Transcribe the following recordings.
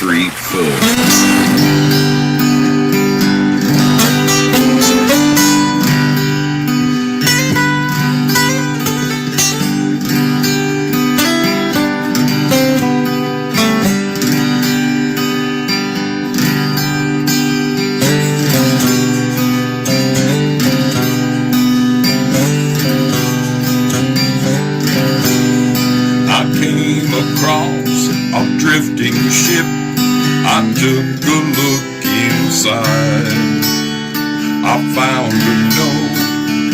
3, 4. Across a drifting ship, I took a look inside. I found a note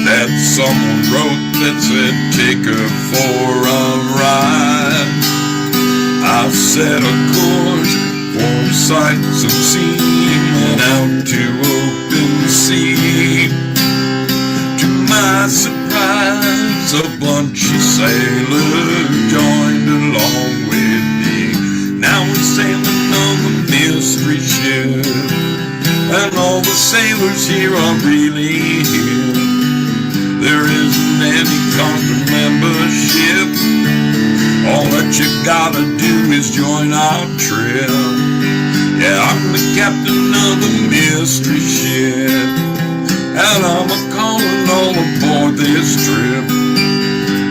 that someone wrote that said, take her for a ride. I set a course for sights unseen and out to open sea. To my surprise, a bunch of sailors joined along with me. Now we're sailing on the mystery ship, and all the sailors here are really here. There isn't any conquer membership. All that you gotta do is join our trip. Yeah, I'm the captain of the mystery ship, and I'm a-calling all aboard this trip.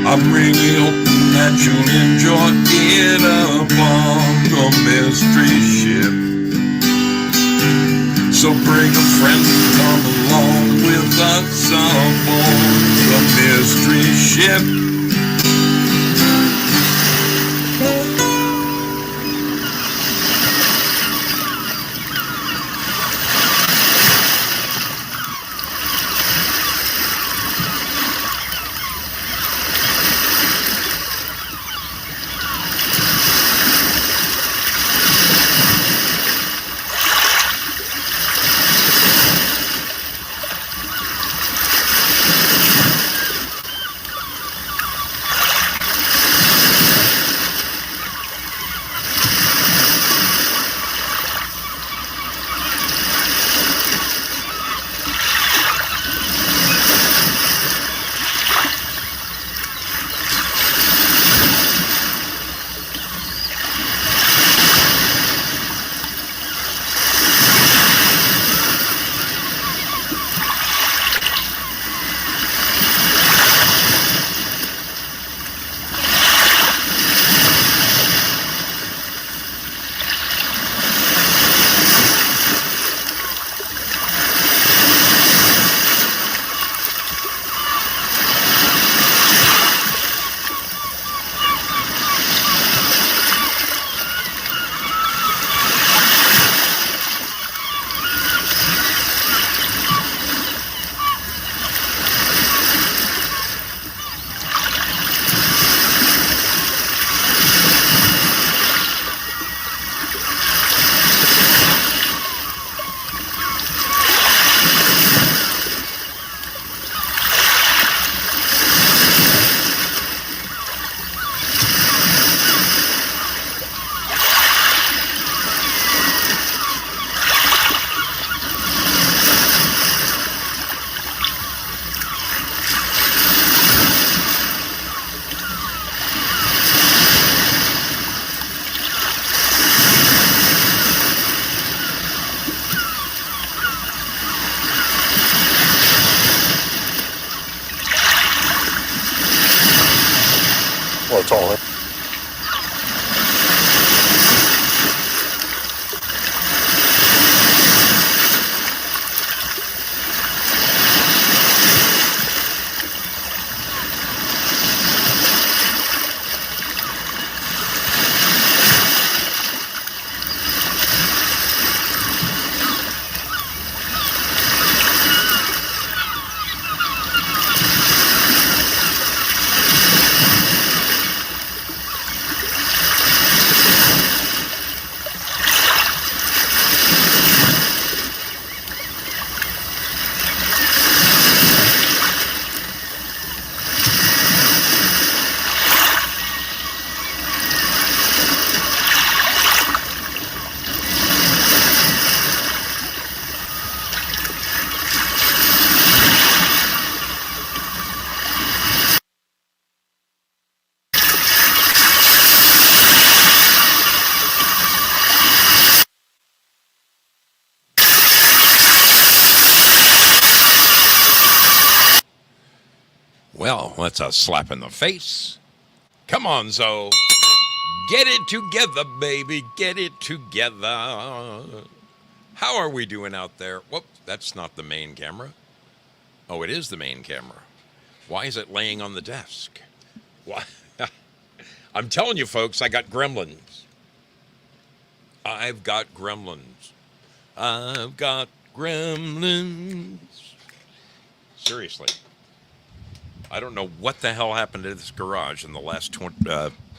I'm really hoping that you'll enjoy it upon the mystery ship. So bring a friend and come along with us aboard the mystery ship. Well, it's all in. Well, that's a slap in the face. Come on, Zoe. Get it together, baby. Get it together. How are we doing out there? Whoop, that's not the main camera. Oh, it is the main camera. Why is it laying on the desk? Why? I'm telling you, folks, I got gremlins. I've got gremlins. I've got gremlins. Seriously. I don't know what the hell happened to this garage in the last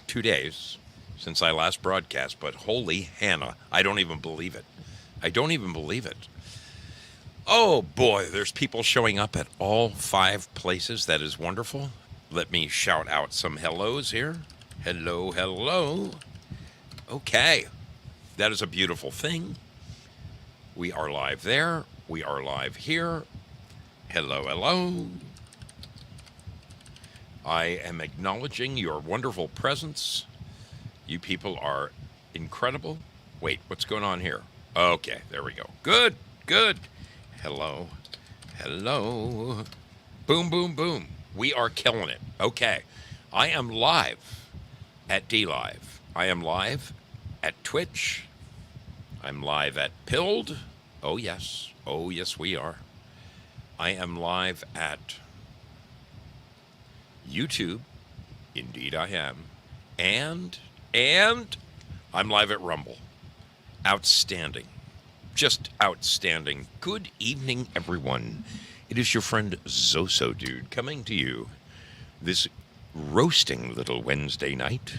2 days since I last broadcast, but holy Hannah, I don't even believe it. I don't even believe it. Oh boy, there's people showing up at all 5 places. That is wonderful. Let me shout out some hellos here. Hello, hello. Okay, that is a beautiful thing. We are live there. We are live here. Hello, hello. I am acknowledging your wonderful presence. You people are incredible. Wait, what's going on here? Okay, there we go. Good, good. Hello, hello. Boom, boom, boom. We are killing it. Okay, I am live at DLive. I am live at Twitch. I'm live at Pilled. Oh, yes. Oh, yes, we are. I am live at YouTube. Indeed, I am. And I'm live at Rumble. Outstanding. Just outstanding. Good evening, everyone. It is your friend Zoso Dude coming to you this roasting little Wednesday night.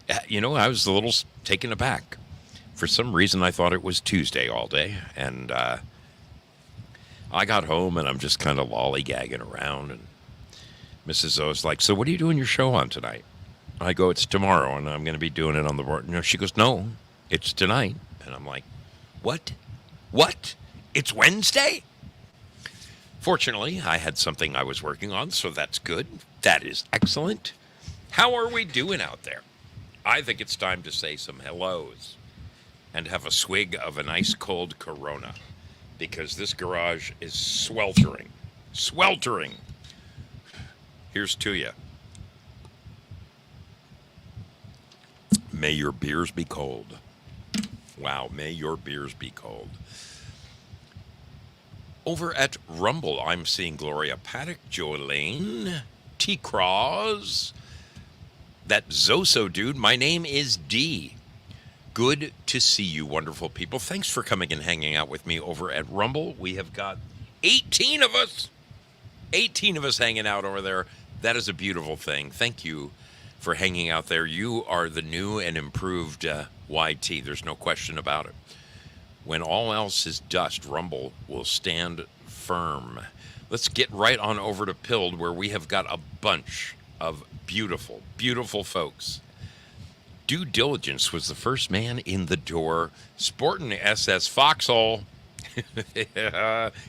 I was a little taken aback. For some reason, I thought it was Tuesday all day, and I got home, and I'm just kind of lollygagging around, and Mrs. Zo's like, so what are you doing your show on tonight? I go, it's tomorrow, and I'm going to be doing it on the board. No, she goes, no, it's tonight. And I'm like, what? What? It's Wednesday? Fortunately, I had something I was working on, so that's good. That is excellent. How are we doing out there? I think it's time to say some hellos and have a swig of an ice cold Corona, because this garage is sweltering. Sweltering. Here's to you. May your beers be cold. Wow, may your beers be cold. Over at Rumble, I'm seeing Gloria Paddock, Jolene, T. Cross, that Zoso Dude. My name is D. Good to see you, wonderful people. Thanks for coming and hanging out with me over at Rumble. We have got 18 of us. 18 of us hanging out over there. That is a beautiful thing. Thank you for hanging out there. You are the new and improved YT. There's no question about it. When all else is dust, Rumble will stand firm. Let's get right on over to Pilled, where we have got a bunch of beautiful, beautiful folks. Due Diligence was the first man in the door, sporting SS Foxhole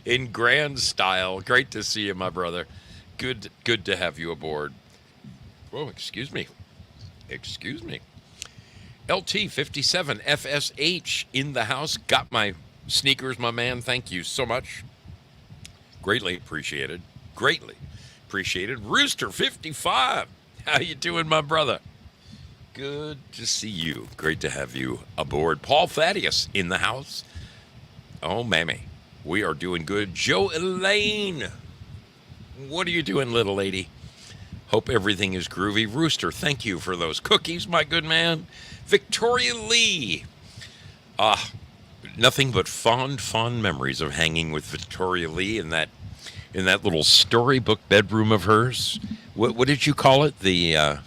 in grand style. Great to see you, my brother. Good to have you aboard. Oh, excuse me. Excuse me. LT57 FSH in the house. Got my sneakers, my man. Thank you so much. Greatly appreciated. Greatly appreciated. Rooster 55. How you doing, my brother? Good to see you. Great to have you aboard. Paul Thaddeus in the house. Oh, mammy. We are doing good. Joe Elaine. What are you doing, little lady? Hope everything is groovy. Rooster, thank you for those cookies, my good man. Victoria Lee. Nothing but fond memories of hanging with Victoria Lee in that little storybook bedroom of hers. What did you call it? You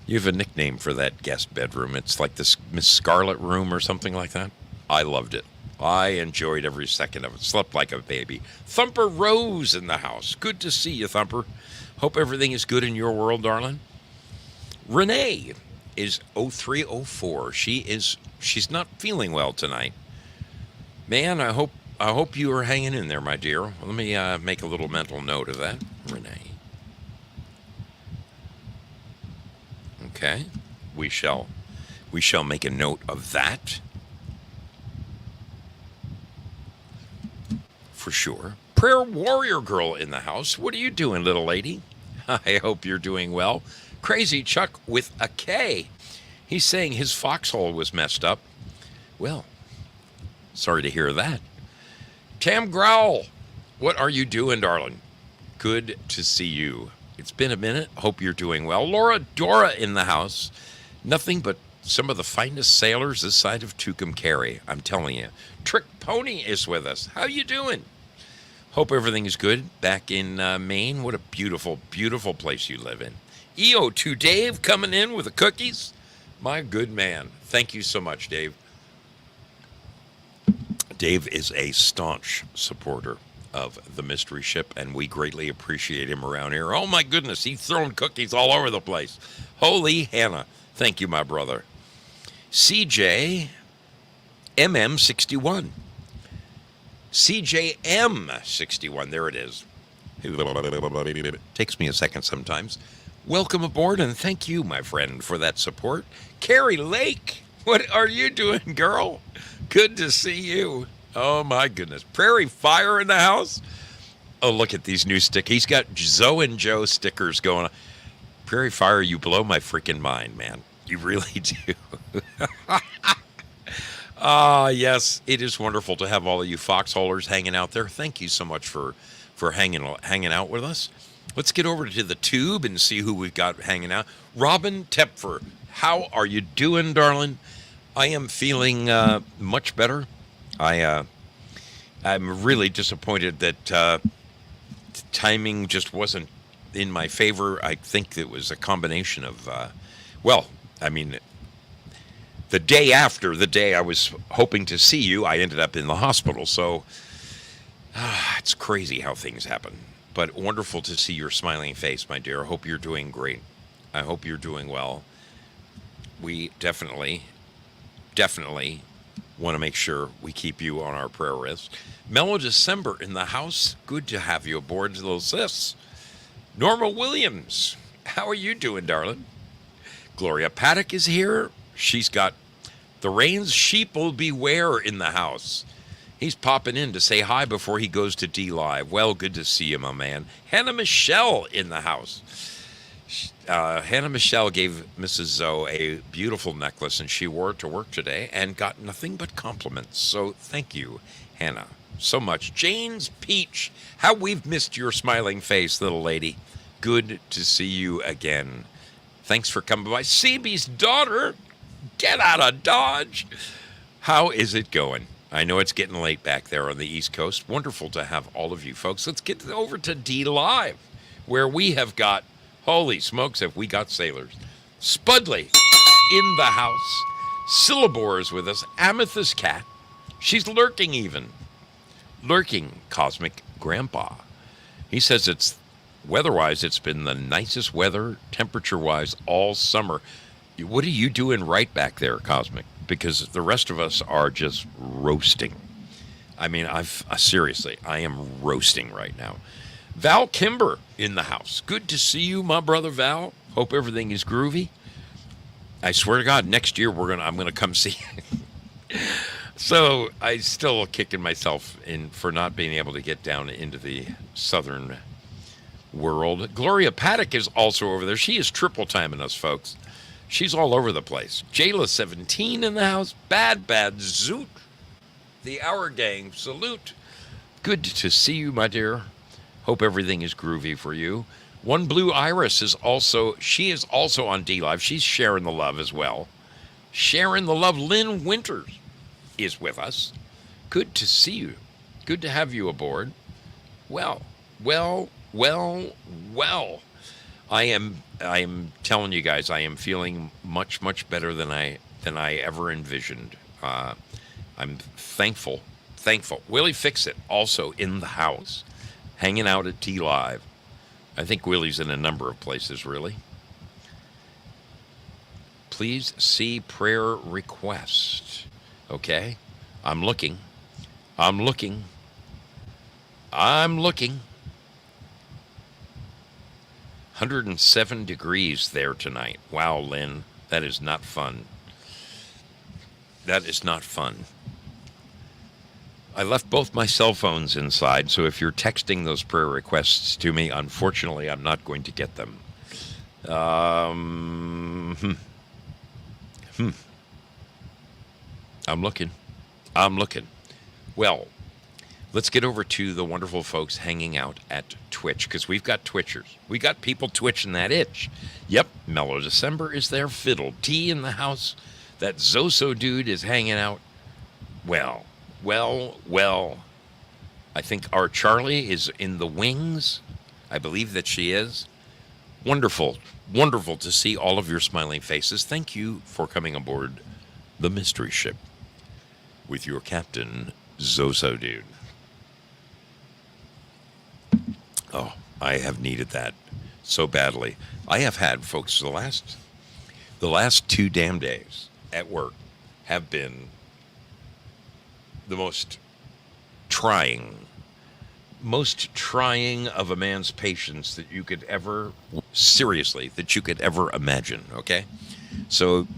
have a nickname for that guest bedroom. It's like this Miss Scarlet room or something like that. I loved it. I enjoyed every second of it. Slept like a baby. Thumper Rose in the house. Good to see you, Thumper. Hope everything is good in your world, darling. Renee is 0304. She's not feeling well tonight. Man, I hope you are hanging in there, my dear. Let me make a little mental note of that. Renee. Okay. We shall make a note of that. For sure. Prayer Warrior Girl in the house. What are you doing, little lady? I hope you're doing well. Crazy Chuck with a K. He's saying his foxhole was messed up. Well, sorry to hear that. Tam Growl, what are you doing, darling? Good to see you. It's been a minute. Hope you're doing well. Laura Dora in the house. Nothing but some of the finest sailors this side of Tucumcari, I'm telling you. Trick Pony is with us. How you doing? Hope everything is good back in Maine. What a beautiful, beautiful place you live in. EO2 Dave coming in with the cookies. My good man. Thank you so much, Dave. Dave is a staunch supporter of the Mystery Ship, and we greatly appreciate him around here. Oh, my goodness. He's throwing cookies all over the place. Holy Hannah. Thank you, my brother. CJ MM61. CJM61. There it is. Takes me a second sometimes. Welcome aboard, and thank you, my friend, for that support. Carrie Lake, what are you doing, girl? Good to see you. Oh, my goodness. Prairie Fire in the house. Oh, look at these new stickers. He's got Zoe and Joe stickers going on. Prairie Fire, you blow my freaking mind, man. You really do. Yes, it is wonderful to have all of you foxholers hanging out there. Thank you so much for hanging out with us. Let's get over to the tube and see who we've got hanging out. Robin Tepfer, how are you doing, darling? I am feeling much better. I'm really disappointed that timing just wasn't in my favor. I think it was a combination of, the day after the day I was hoping to see you, I ended up in the hospital. So it's crazy how things happen. But wonderful to see your smiling face, my dear. I hope you're doing great. I hope you're doing well. We definitely want to make sure we keep you on our prayer list. Mellow December in the house. Good to have you aboard, little sis. Norma Williams, how are you doing, darling? Gloria Paddock is here. She's got the Rains Sheeple Beware in the house. He's popping in to say hi before he goes to D Live. Well, good to see you, my man. Hannah Michelle in the house. Hannah Michelle gave Mrs. Zoe a beautiful necklace, and she wore it to work today and got nothing but compliments. So thank you, Hannah, so much. Jane's Peach, how we've missed your smiling face, little lady. Good to see you again. Thanks for coming by. CB's daughter, get out of Dodge. How is it going? I know it's getting late back there on the East Coast. Wonderful to have all of you folks. Let's get over to D Live, where we have got, holy smokes, have we got sailors. Spudley in the house. Syllabore is with us. Amethyst Cat. She's lurking even. Lurking, Cosmic Grandpa. He says it's, weather-wise, it's been the nicest weather, temperature-wise, all summer. What are you doing right back there, Cosmic? Because the rest of us are just roasting. I mean, seriously, I am roasting right now. Val Kimber in the house. Good to see you, my brother Val. Hope everything is groovy. I swear to God, next year I'm gonna come see you. So I still kicking myself in for not being able to get down into the southern world. Gloria Paddock is also over there. She is triple timing us, folks. She's all over the place. Jayla17 in the house. Bad Zoot. The Hour Gang. Salute. Good to see you, my dear. Hope everything is groovy for you. One Blue Iris is also on D Live. She's sharing the love as well. Sharing the love. Lynn Winters is with us. Good to see you. Good to have you aboard. Well. I am telling you guys, I am feeling much, much better than I ever envisioned. I'm thankful. Willie Fixit also in the house, hanging out at T Live. I think Willie's in a number of places, really. Please see prayer request. Okay, I'm looking. 107 degrees there tonight. Wow, Lynn, that is not fun. I left both my cell phones inside, so if you're texting those prayer requests to me, unfortunately, I'm not going to get them. Um, hmm, I'm looking. I'm looking. Well, let's get over to the wonderful folks hanging out at Twitch, because we've got Twitchers. We got people twitching that itch. Yep, Mellow December is there. Fiddle T in the house. That Zoso dude is hanging out. Well. I think our Charlie is in the wings. I believe that she is. Wonderful. Wonderful to see all of your smiling faces. Thank you for coming aboard the mystery ship with your captain, Zoso dude. Oh, I have needed that so badly. I have had, folks, the last 2 damn days at work have been the most trying of a man's patience that you could ever, seriously, that you could ever imagine, okay? So,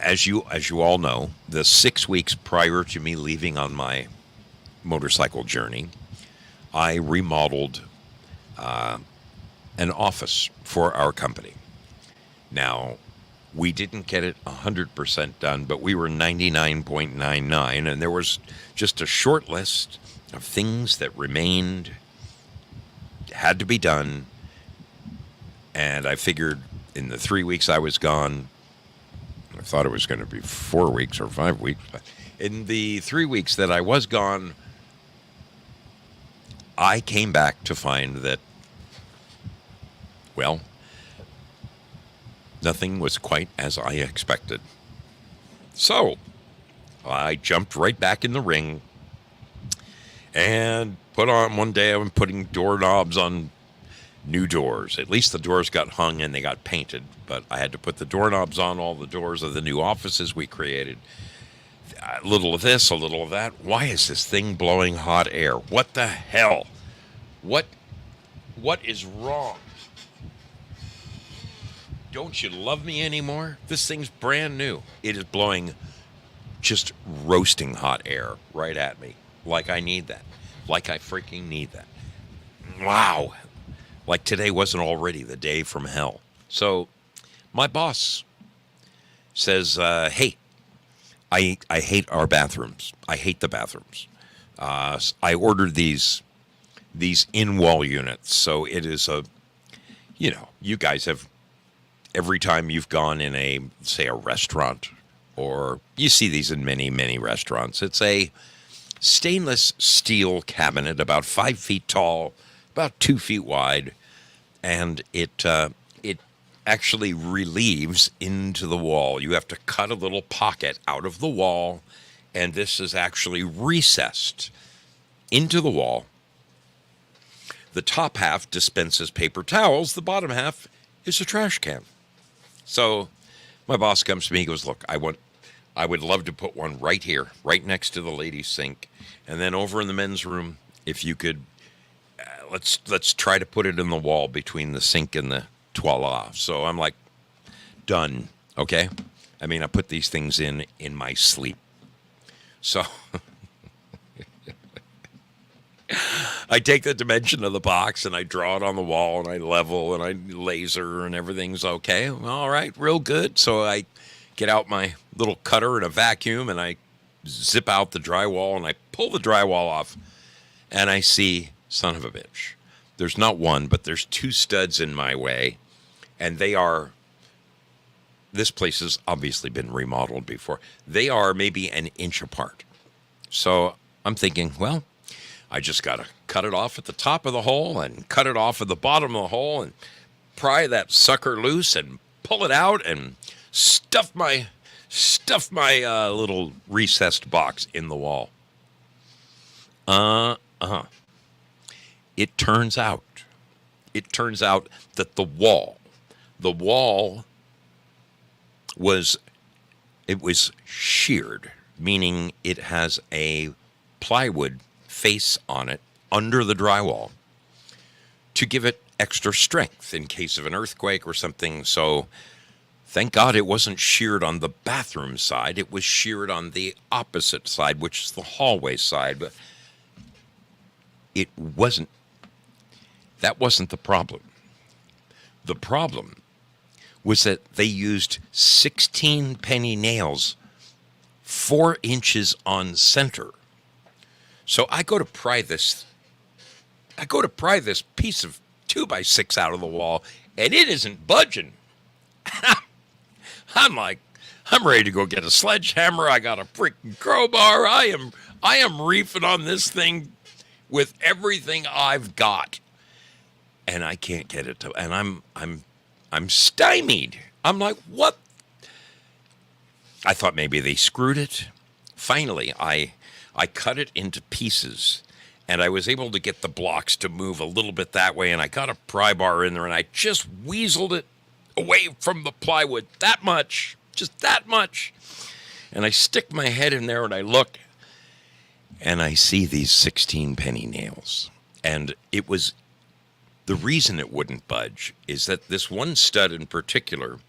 as you all know, the 6 weeks prior to me leaving on my motorcycle journey, I remodeled an office for our company. Now, we didn't get it 100% done, but we were 99.99, and there was just a short list of things that remained, had to be done, and I figured in the 3 weeks I was gone, I thought it was going to be 4 weeks or 5 weeks, but in the 3 weeks that I was gone, I came back to find that, well, nothing was quite as I expected. So I jumped right back in the ring and put on one day, I'm putting doorknobs on new doors. At least the doors got hung and they got painted, but I had to put the doorknobs on all the doors of the new offices we created. A little of this, a little of that. Why is this thing blowing hot air? What the hell? What is wrong? Don't you love me anymore? This thing's brand new. It is blowing just roasting hot air right at me. Like I need that. Like I freaking need that. Wow. Like today wasn't already the day from hell. So my boss says, hey, I hate our bathrooms. I hate the bathrooms. I ordered these in-wall units. So it is you guys have, every time you've gone in say a restaurant, or you see these in many, many restaurants, it's a stainless steel cabinet about 5 feet tall, about 2 feet wide, and it actually relieves into the wall. You have to cut a little pocket out of the wall, and this is actually recessed into the wall. The top half dispenses paper towels. The bottom half is a trash can. So my boss comes to me, he goes, look, I would love to put one right here, right next to the ladies' sink. And then over in the men's room, if you could, let's try to put it in the wall between the sink and the toilet. So I'm like, done. Okay. I mean, I put these things in my sleep. So I take the dimension of the box and I draw it on the wall and I level and I laser and everything's okay. All right, real good. So I get out my little cutter and a vacuum and I zip out the drywall and I pull the drywall off and I see, son of a bitch, there's not one, but there's 2 studs in my way, and this place has obviously been remodeled before. They are maybe an inch apart. So I'm thinking, well, I just got to cut it off at the top of the hole and cut it off at the bottom of the hole and pry that sucker loose and pull it out and stuff my little recessed box in the wall. It turns out that the wall was sheared, meaning it has a plywood face on it under the drywall to give it extra strength in case of an earthquake or something. So Thank God it wasn't sheared on the bathroom side. It was sheared on the opposite side, which is the hallway side. But it wasn't, that wasn't the problem. The problem was that they used 16 penny nails 4 inches on center. So I go to pry this piece of 2x6 out of the wall, and it isn't budging. I'm like, I'm ready to go get a sledgehammer. I got a freaking crowbar. I am reefing on this thing with everything I've got, and I can't get it to. And I'm stymied. I'm like, what? I thought maybe they screwed it. Finally, I cut it into pieces, and I was able to get the blocks to move a little bit that way, and I got a pry bar in there, and I just weaseled it away from the plywood that much, just that much. And I stick my head in there and I look, and I see these 16 penny nails. And it was, the reason it wouldn't budge is that this one stud in particular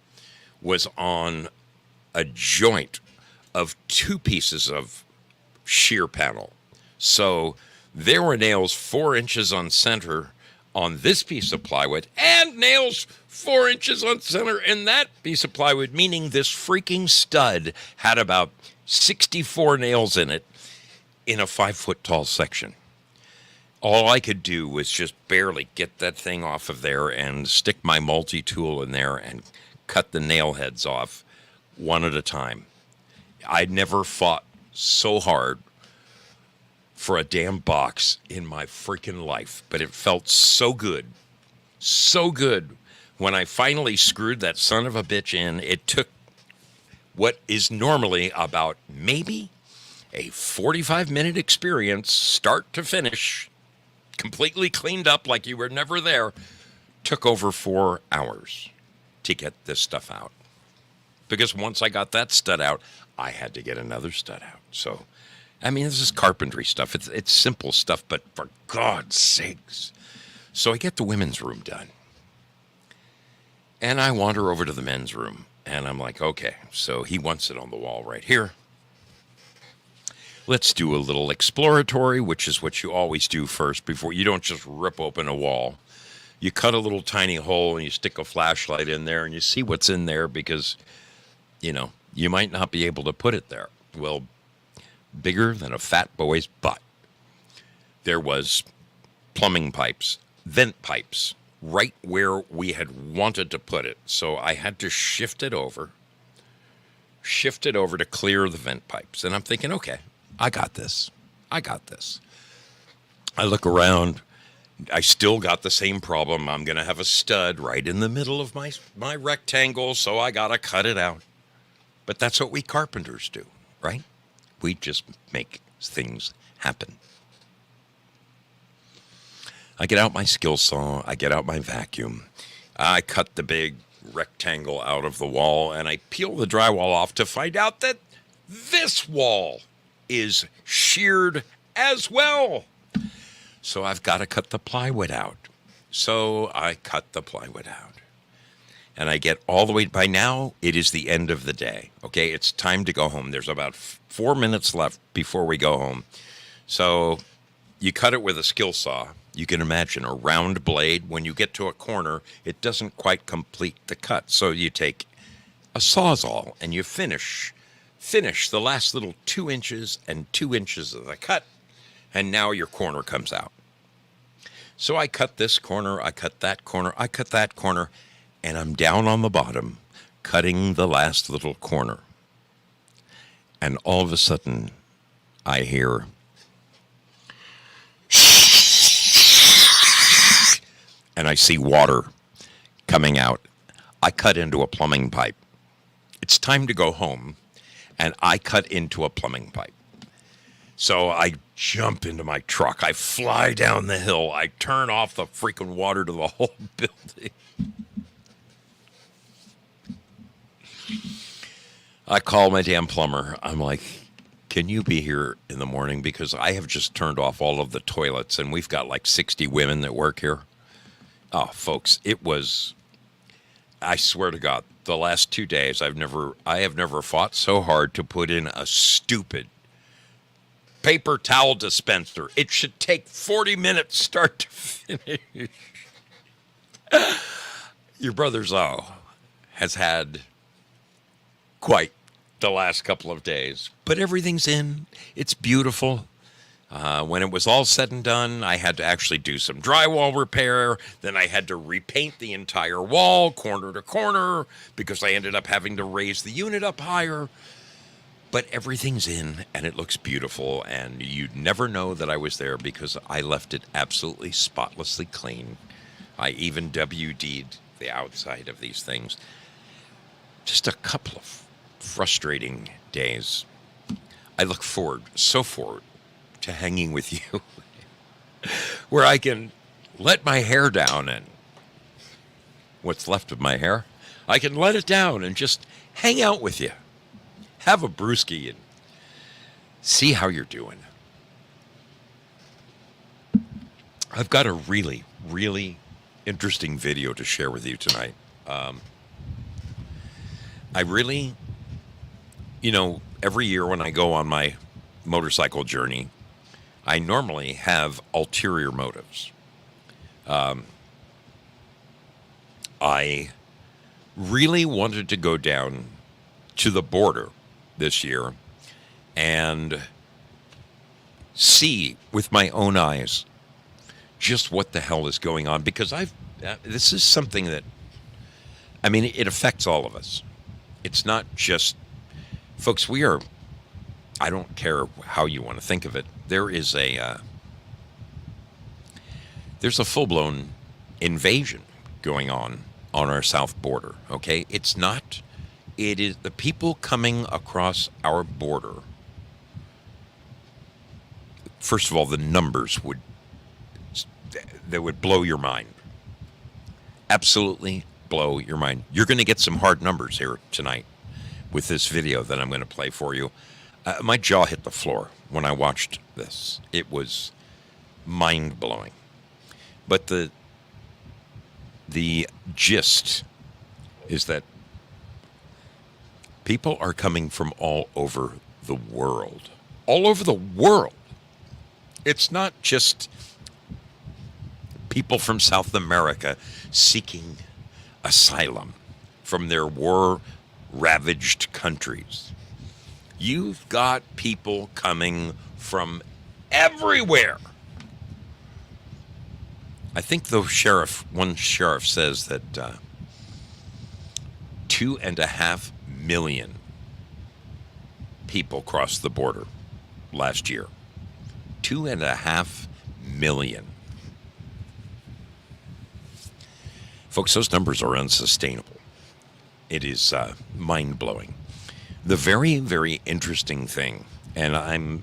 was on a joint of 2 pieces of shear panel. So there were nails 4 inches on center on this piece of plywood, and nails 4 inches on center in that piece of plywood, meaning this freaking stud had about 64 nails in it in a 5-foot tall section. All I could do was just barely get that thing off of there and stick my multi-tool in there and cut the nail heads off one at a time. I'd never fought so hard for a damn box in my freaking life, but it felt so good when I finally screwed that son of a bitch in. It took what is normally about maybe a 45-minute experience, start to finish, completely cleaned up like you were never there, took over 4 hours to get this stuff out. Because once I got that stud out, I had to get another stud out. So, I mean, this is carpentry stuff. It's simple stuff, but for God's sakes. So I get the women's room done. And I wander over to the men's room. And I'm like, okay, so he wants it on the wall right here. Let's do a little exploratory, which is what you always do first before. You don't just rip open a wall. You cut a little tiny hole and you stick a flashlight in there and you see what's in there because, you know, you might not be able to put it there. Well, bigger than a fat boy's butt. There was plumbing pipes, vent pipes, right where we had wanted to put it. So I had to shift it over to clear the vent pipes. And I'm thinking, okay, I got this. I look around. I still got the same problem. I'm going to have a stud right in the middle of my rectangle, so I got to cut it out. But that's what we carpenters do, right? We just make things happen. I get out my skill saw. I get out my vacuum. I cut the big rectangle out of the wall, and I peel the drywall off to find out that this wall is sheared as well. So I've got to cut the plywood out. So I cut the plywood out. And I get all the way, by now, it is the end of the day. Okay, it's time to go home. There's about 4 minutes left before we go home. So you cut it with a skill saw. You can imagine a round blade. When you get to a corner, it doesn't quite complete the cut. So you take a Sawzall and you finish the last little 2 inches and 2 inches of the cut. And now your corner comes out. So I cut this corner, I cut that corner, I cut that corner, and I'm down on the bottom, cutting the last little corner. And all of a sudden, I hear, and I see water coming out. I cut into a plumbing pipe. It's time to go home, and I cut into a plumbing pipe. So I jump into my truck. I fly down the hill. I turn off the freaking water to the whole building. I call my damn plumber. I'm like, can you be here in the morning? Because I have just turned off all of the toilets, and we've got like 60 women that work here. Oh, folks, it was, I swear to God, the last 2 days, I have never fought so hard to put in a stupid paper towel dispenser. It should take 40 minutes start to finish. Your brother Zoe has had quite the last couple of days, but everything's in. It's beautiful. When it was all said and done, I had to actually do some drywall repair. Then I had to repaint the entire wall, corner to corner, because I ended up having to raise the unit up higher. But everything's in, and it looks beautiful, and you'd never know that I was there because I left it absolutely spotlessly clean. I even WD'd the outside of these things. Just a couple of frustrating days. I look so forward to hanging with you where I can let my hair down, and what's left of my hair, I can let it down and just hang out with you, have a brewski, and see how you're doing. I've got a really, really interesting video to share with you tonight. I really, every year when I go on my motorcycle journey, I normally have ulterior motives. I really wanted to go down to the border this year and see with my own eyes just what the hell is going on, because this is something that, it affects all of us. It's not just, folks, I don't care how you want to think of it. There's a full-blown invasion going on our south border, okay? It is the people coming across our border. First of all, the numbers would blow your mind. Absolutely blow your mind. You're going to get some hard numbers here tonight with this video that I'm going to play for you. My jaw hit the floor when I watched this. It was mind-blowing. But the gist is that people are coming from all over the world. All over the world. It's not just people from South America seeking asylum from their war-ravaged countries. You've got people coming from everywhere. I think one sheriff says that 2.5 million people crossed the border last year. 2.5 million. Folks, those numbers are unsustainable. It is mind-blowing. The very, very interesting thing, and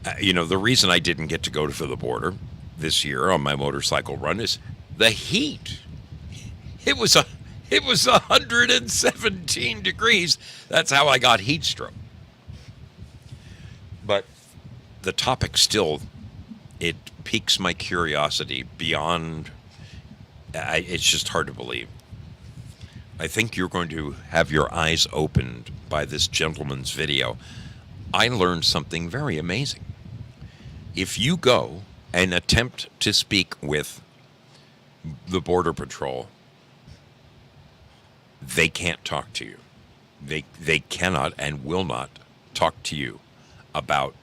the reason I didn't get to go to the border this year on my motorcycle run is the heat. It was 117 degrees. That's how I got heat stroke. But the topic still, it piques my curiosity beyond. It's just hard to believe. I think you're going to have your eyes opened by this gentleman's video. I learned something very amazing. If you go and attempt to speak with the Border Patrol, they can't talk to you. They cannot and will not talk to you about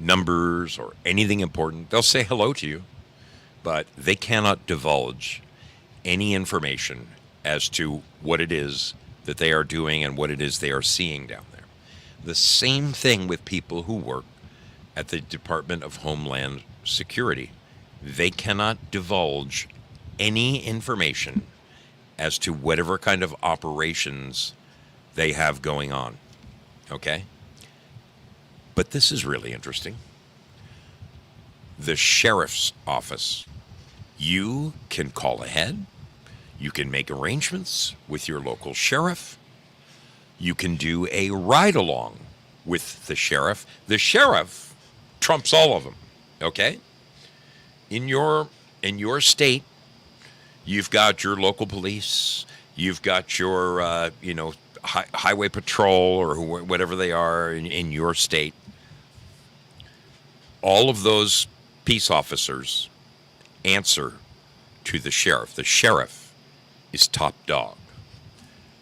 numbers or anything important. They'll say hello to you, but they cannot divulge any information as to what it is that they are doing and what it is they are seeing down there. The same thing with people who work at the Department of Homeland Security. They cannot divulge any information as to whatever kind of operations they have going on. Okay? But this is really interesting. The sheriff's office. You can call ahead. You can make arrangements with your local sheriff. You can do a ride-along with the sheriff. The sheriff trumps all of them, okay? In your state, you've got your local police, You've got your, highway patrol or whatever they are in your state. All of those peace officers answer to the sheriff. The sheriff is top dog.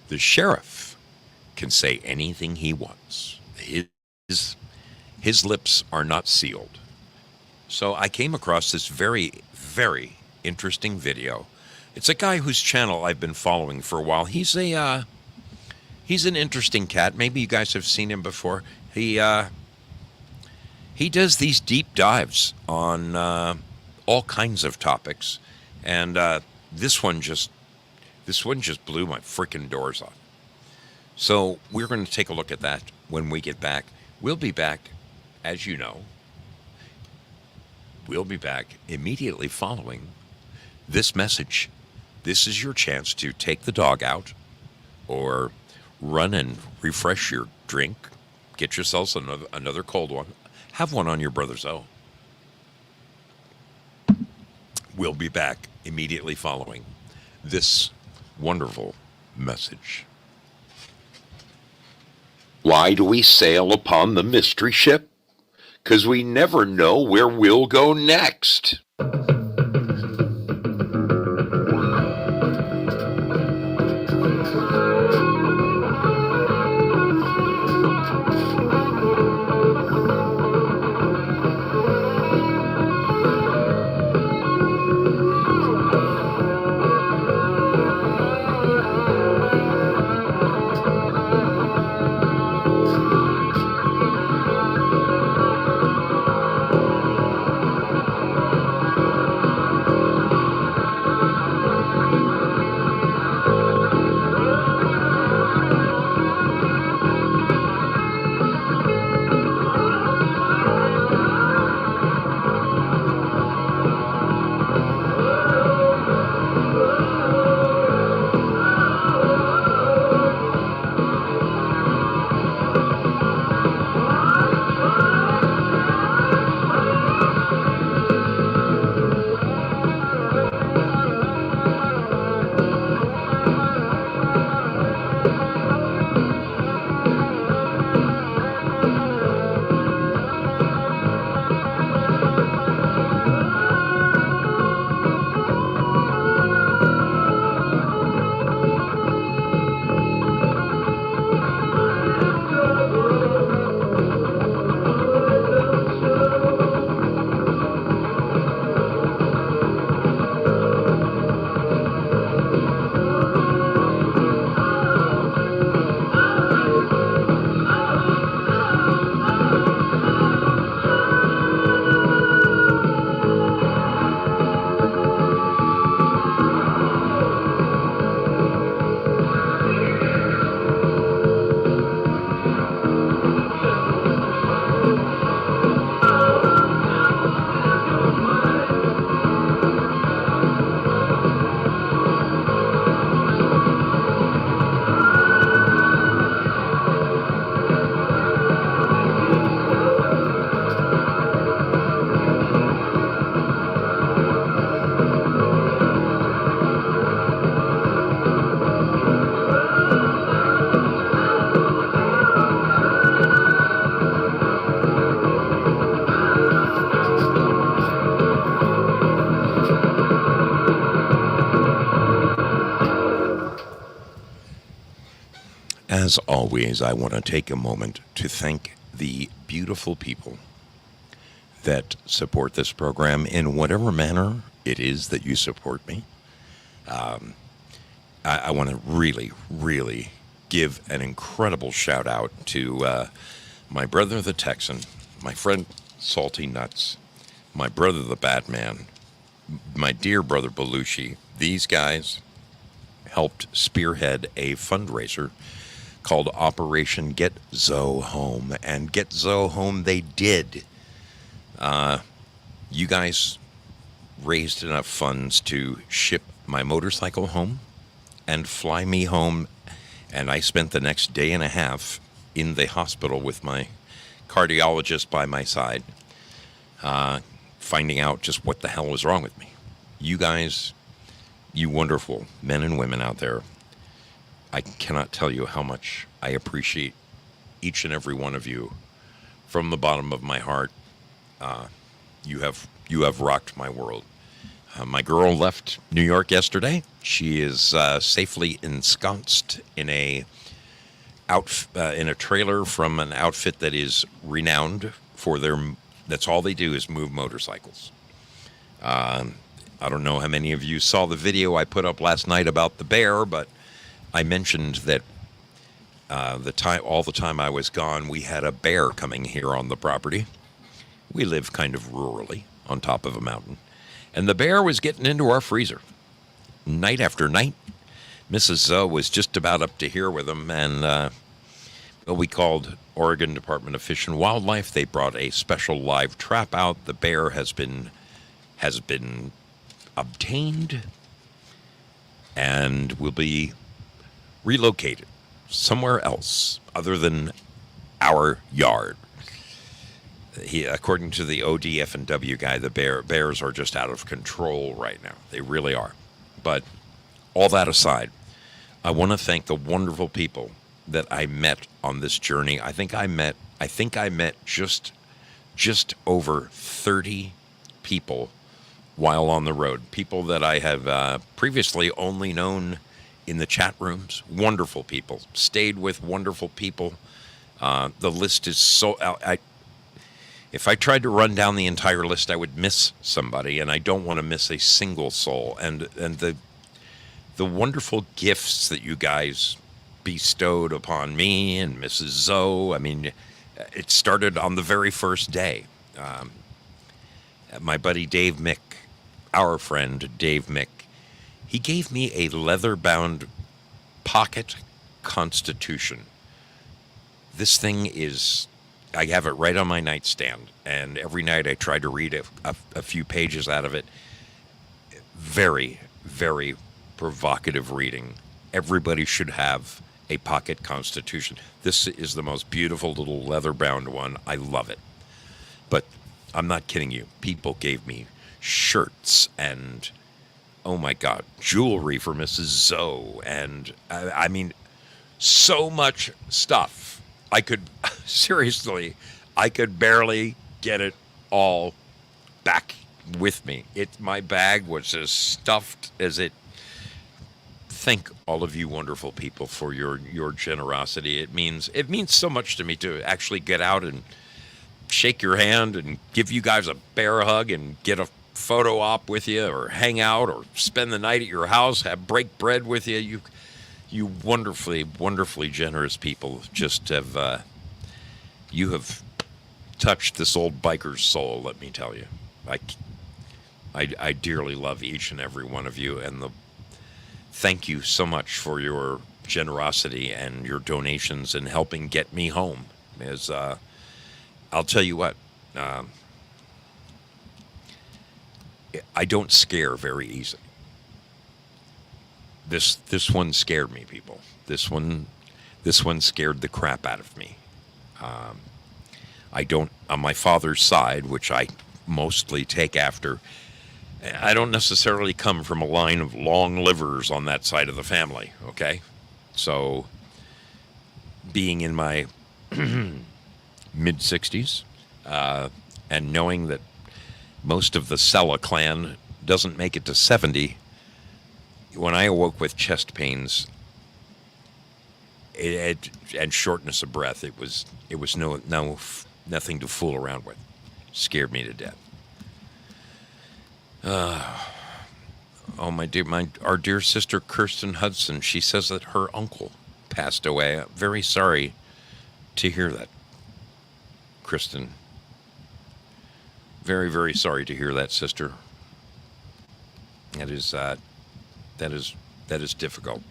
The sheriff can say anything he wants. His lips are not sealed. So I came across this very, very interesting video. It's a guy whose channel I've been following for a while. He's an interesting cat. Maybe you guys have seen him before. He does these deep dives on all kinds of topics, and this one just blew my freaking doors off. So we're going to take a look at that when we get back. We'll be back, as you know. We'll be back immediately following this message. This is your chance to take the dog out or run and refresh your drink. Get yourselves another cold one. Have one on your brother's O. We'll be back immediately following this wonderful message. Why do we sail upon the mystery ship? 'Cause we never know where we'll go next. As always, I want to take a moment to thank the beautiful people that support this program in whatever manner it is that you support me. I want to really, really give an incredible shout out to my brother the Texan, my friend Salty Nuts, my brother the Batman, my dear brother Belushi. These guys helped spearhead a fundraiser called Operation Get Zoe Home, and Get Zoe Home they did. You guys raised enough funds to ship my motorcycle home and fly me home, and I spent the next day and a half in the hospital with my cardiologist by my side, finding out just what the hell was wrong with me. You guys, you wonderful men and women out there, I cannot tell you how much I appreciate each and every one of you from the bottom of my heart. You have rocked my world. My girl left New York yesterday. She is safely ensconced in a trailer from an outfit that is renowned for their. That's all they do is move motorcycles. I don't know how many of you saw the video I put up last night about the bear, but I mentioned that all the time I was gone, we had a bear coming here on the property. We live kind of rurally on top of a mountain. And the bear was getting into our freezer night after night. Mrs. Zoe was just about up to here with him, and we called Oregon Department of Fish and Wildlife. They brought a special live trap out. The bear has been obtained and will be relocated somewhere else other than our yard. According to the ODF&W guy, the bears are just out of control right now. They really are. But all that aside, I want to thank the wonderful people that I met on this journey. I think I met just over 30 people while on the road. People that I have previously only known in the chat rooms. Wonderful people. Stayed with wonderful people. The list is so... If I tried to run down the entire list, I would miss somebody, and I don't want to miss a single soul. And the wonderful gifts that you guys bestowed upon me and Mrs. Zoe. I mean, it started on the very first day. My buddy Dave Mick, our friend Dave Mick, he gave me a leather-bound pocket Constitution. This thing is... I have it right on my nightstand, and every night I try to read a few pages out of it. Very, very provocative reading. Everybody should have a pocket Constitution. This is the most beautiful little leather-bound one. I love it. But I'm not kidding you. People gave me shirts and, oh my God, jewelry for Mrs. Zoe. And I mean, so much stuff. Seriously, I could barely get it all back with me. My bag was as stuffed as it. Thank all of you wonderful people for your generosity. It means so much to me to actually get out and shake your hand and give you guys a bear hug and get a photo op with you, or hang out, or spend the night at your house, break bread with you. You wonderfully, wonderfully generous people just have, you have touched this old biker's soul, let me tell you. I dearly love each and every one of you, and thank you so much for your generosity and your donations and helping get me home. As I'll tell you what, I don't scare very easily. This one scared me, people. This one scared the crap out of me. I don't, on my father's side, which I mostly take after, I don't necessarily come from a line of long livers on that side of the family, okay? So, being in my mid-60s, and knowing that most of the Sella clan doesn't make it to 70, when I awoke with chest pains and shortness of breath, it was nothing to fool around with. It scared me to death. Our dear sister Kirsten Hudson, she says that her uncle passed away. I'm very sorry to hear that, Kristen. Very, very sorry to hear that, sister. That is difficult.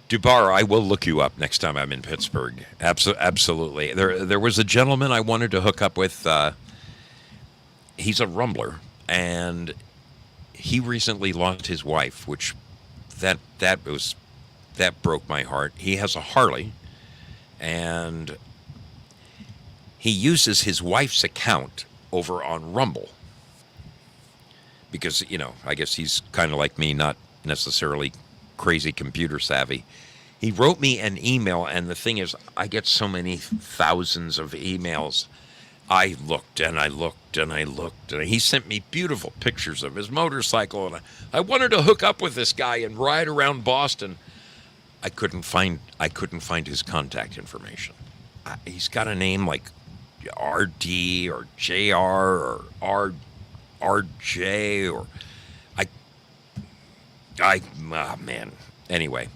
Dubar, I will look you up next time I'm in Pittsburgh. Absolutely. There was a gentleman I wanted to hook up with. He's a rumbler, and he recently lost his wife, which that broke my heart. He has a Harley, and he uses his wife's account over on Rumble. Because, I guess he's kind of like me, not necessarily crazy computer savvy. He wrote me an email, and the thing is, I get so many thousands of emails. I looked and I looked and I looked, and he sent me beautiful pictures of his motorcycle, and I wanted to hook up with this guy and ride around Boston. I couldn't find his contact information. He's got a name like RD or JR or RJ or man. Anyway,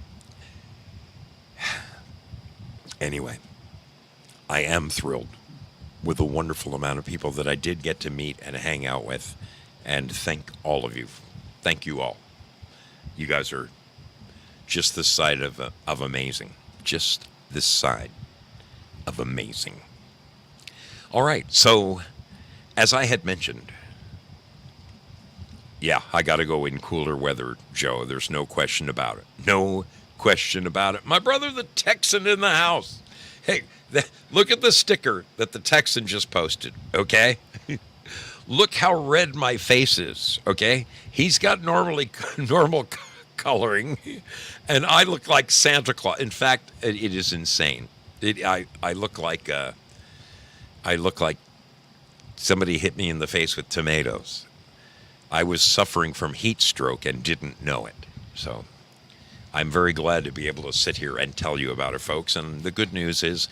I am thrilled with the wonderful amount of people that I did get to meet and hang out with, and thank all of you. Thank you all. You guys are just this side of amazing. Just this side of amazing. All right, so as I had mentioned, yeah, I got to go in cooler weather, Joe. There's no question about it. No question about it. My brother, the Texan, in the house. Hey, look at the sticker that the Texan just posted, okay? Look how red my face is, okay? He's got normal coloring, and I look like Santa Claus. In fact, it is insane. I look like somebody hit me in the face with tomatoes. I was suffering from heat stroke and didn't know it. So I'm very glad to be able to sit here and tell you about it, folks. And the good news is,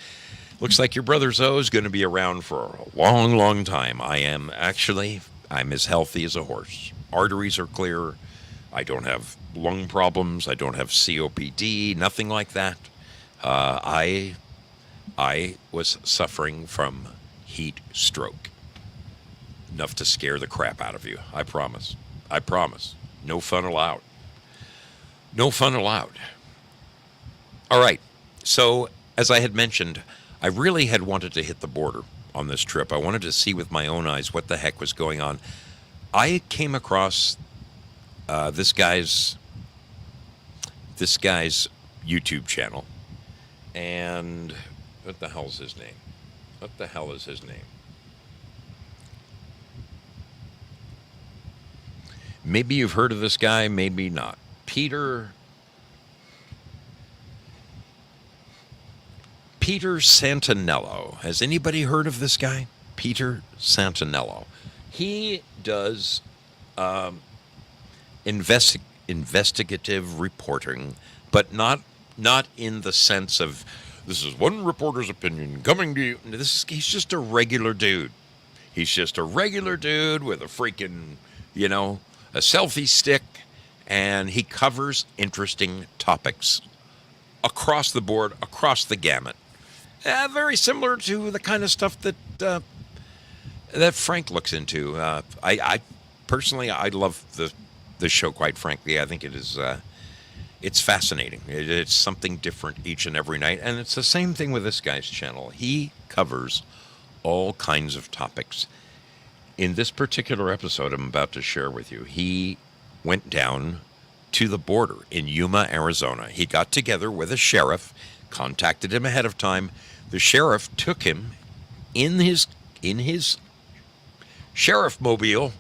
looks like your brother Zoe is going to be around for a long, long time. I'm as healthy as a horse. Arteries are clear. I don't have lung problems. I don't have COPD, nothing like that. I was suffering from heat stroke. Enough to scare the crap out of you. I promise. I promise. No fun allowed. No fun allowed. All right. So, as I had mentioned, I really had wanted to hit the border on this trip. I wanted to see with my own eyes what the heck was going on. I came across this guy's YouTube channel, and what the hell is his name? What the hell is his name? Maybe you've heard of this guy, maybe not. Peter Santinello. Has anybody heard of this guy? Peter Santinello. He does investigative reporting, but not in the sense of, this is one reporter's opinion coming to you. He's just a regular dude. He's just a regular dude with a freaking, a selfie stick, and he covers interesting topics across the board, across the gamut. Very similar to the kind of stuff that Frank looks into. I personally, I love the show, quite frankly. I think it is it's fascinating. It's something different each and every night, and it's the same thing with this guy's channel. He covers all kinds of topics. In this particular episode I'm about to share with you, he went down to the border in Yuma, Arizona. He got together with a sheriff, contacted him ahead of time. The sheriff took him in his sheriff mobile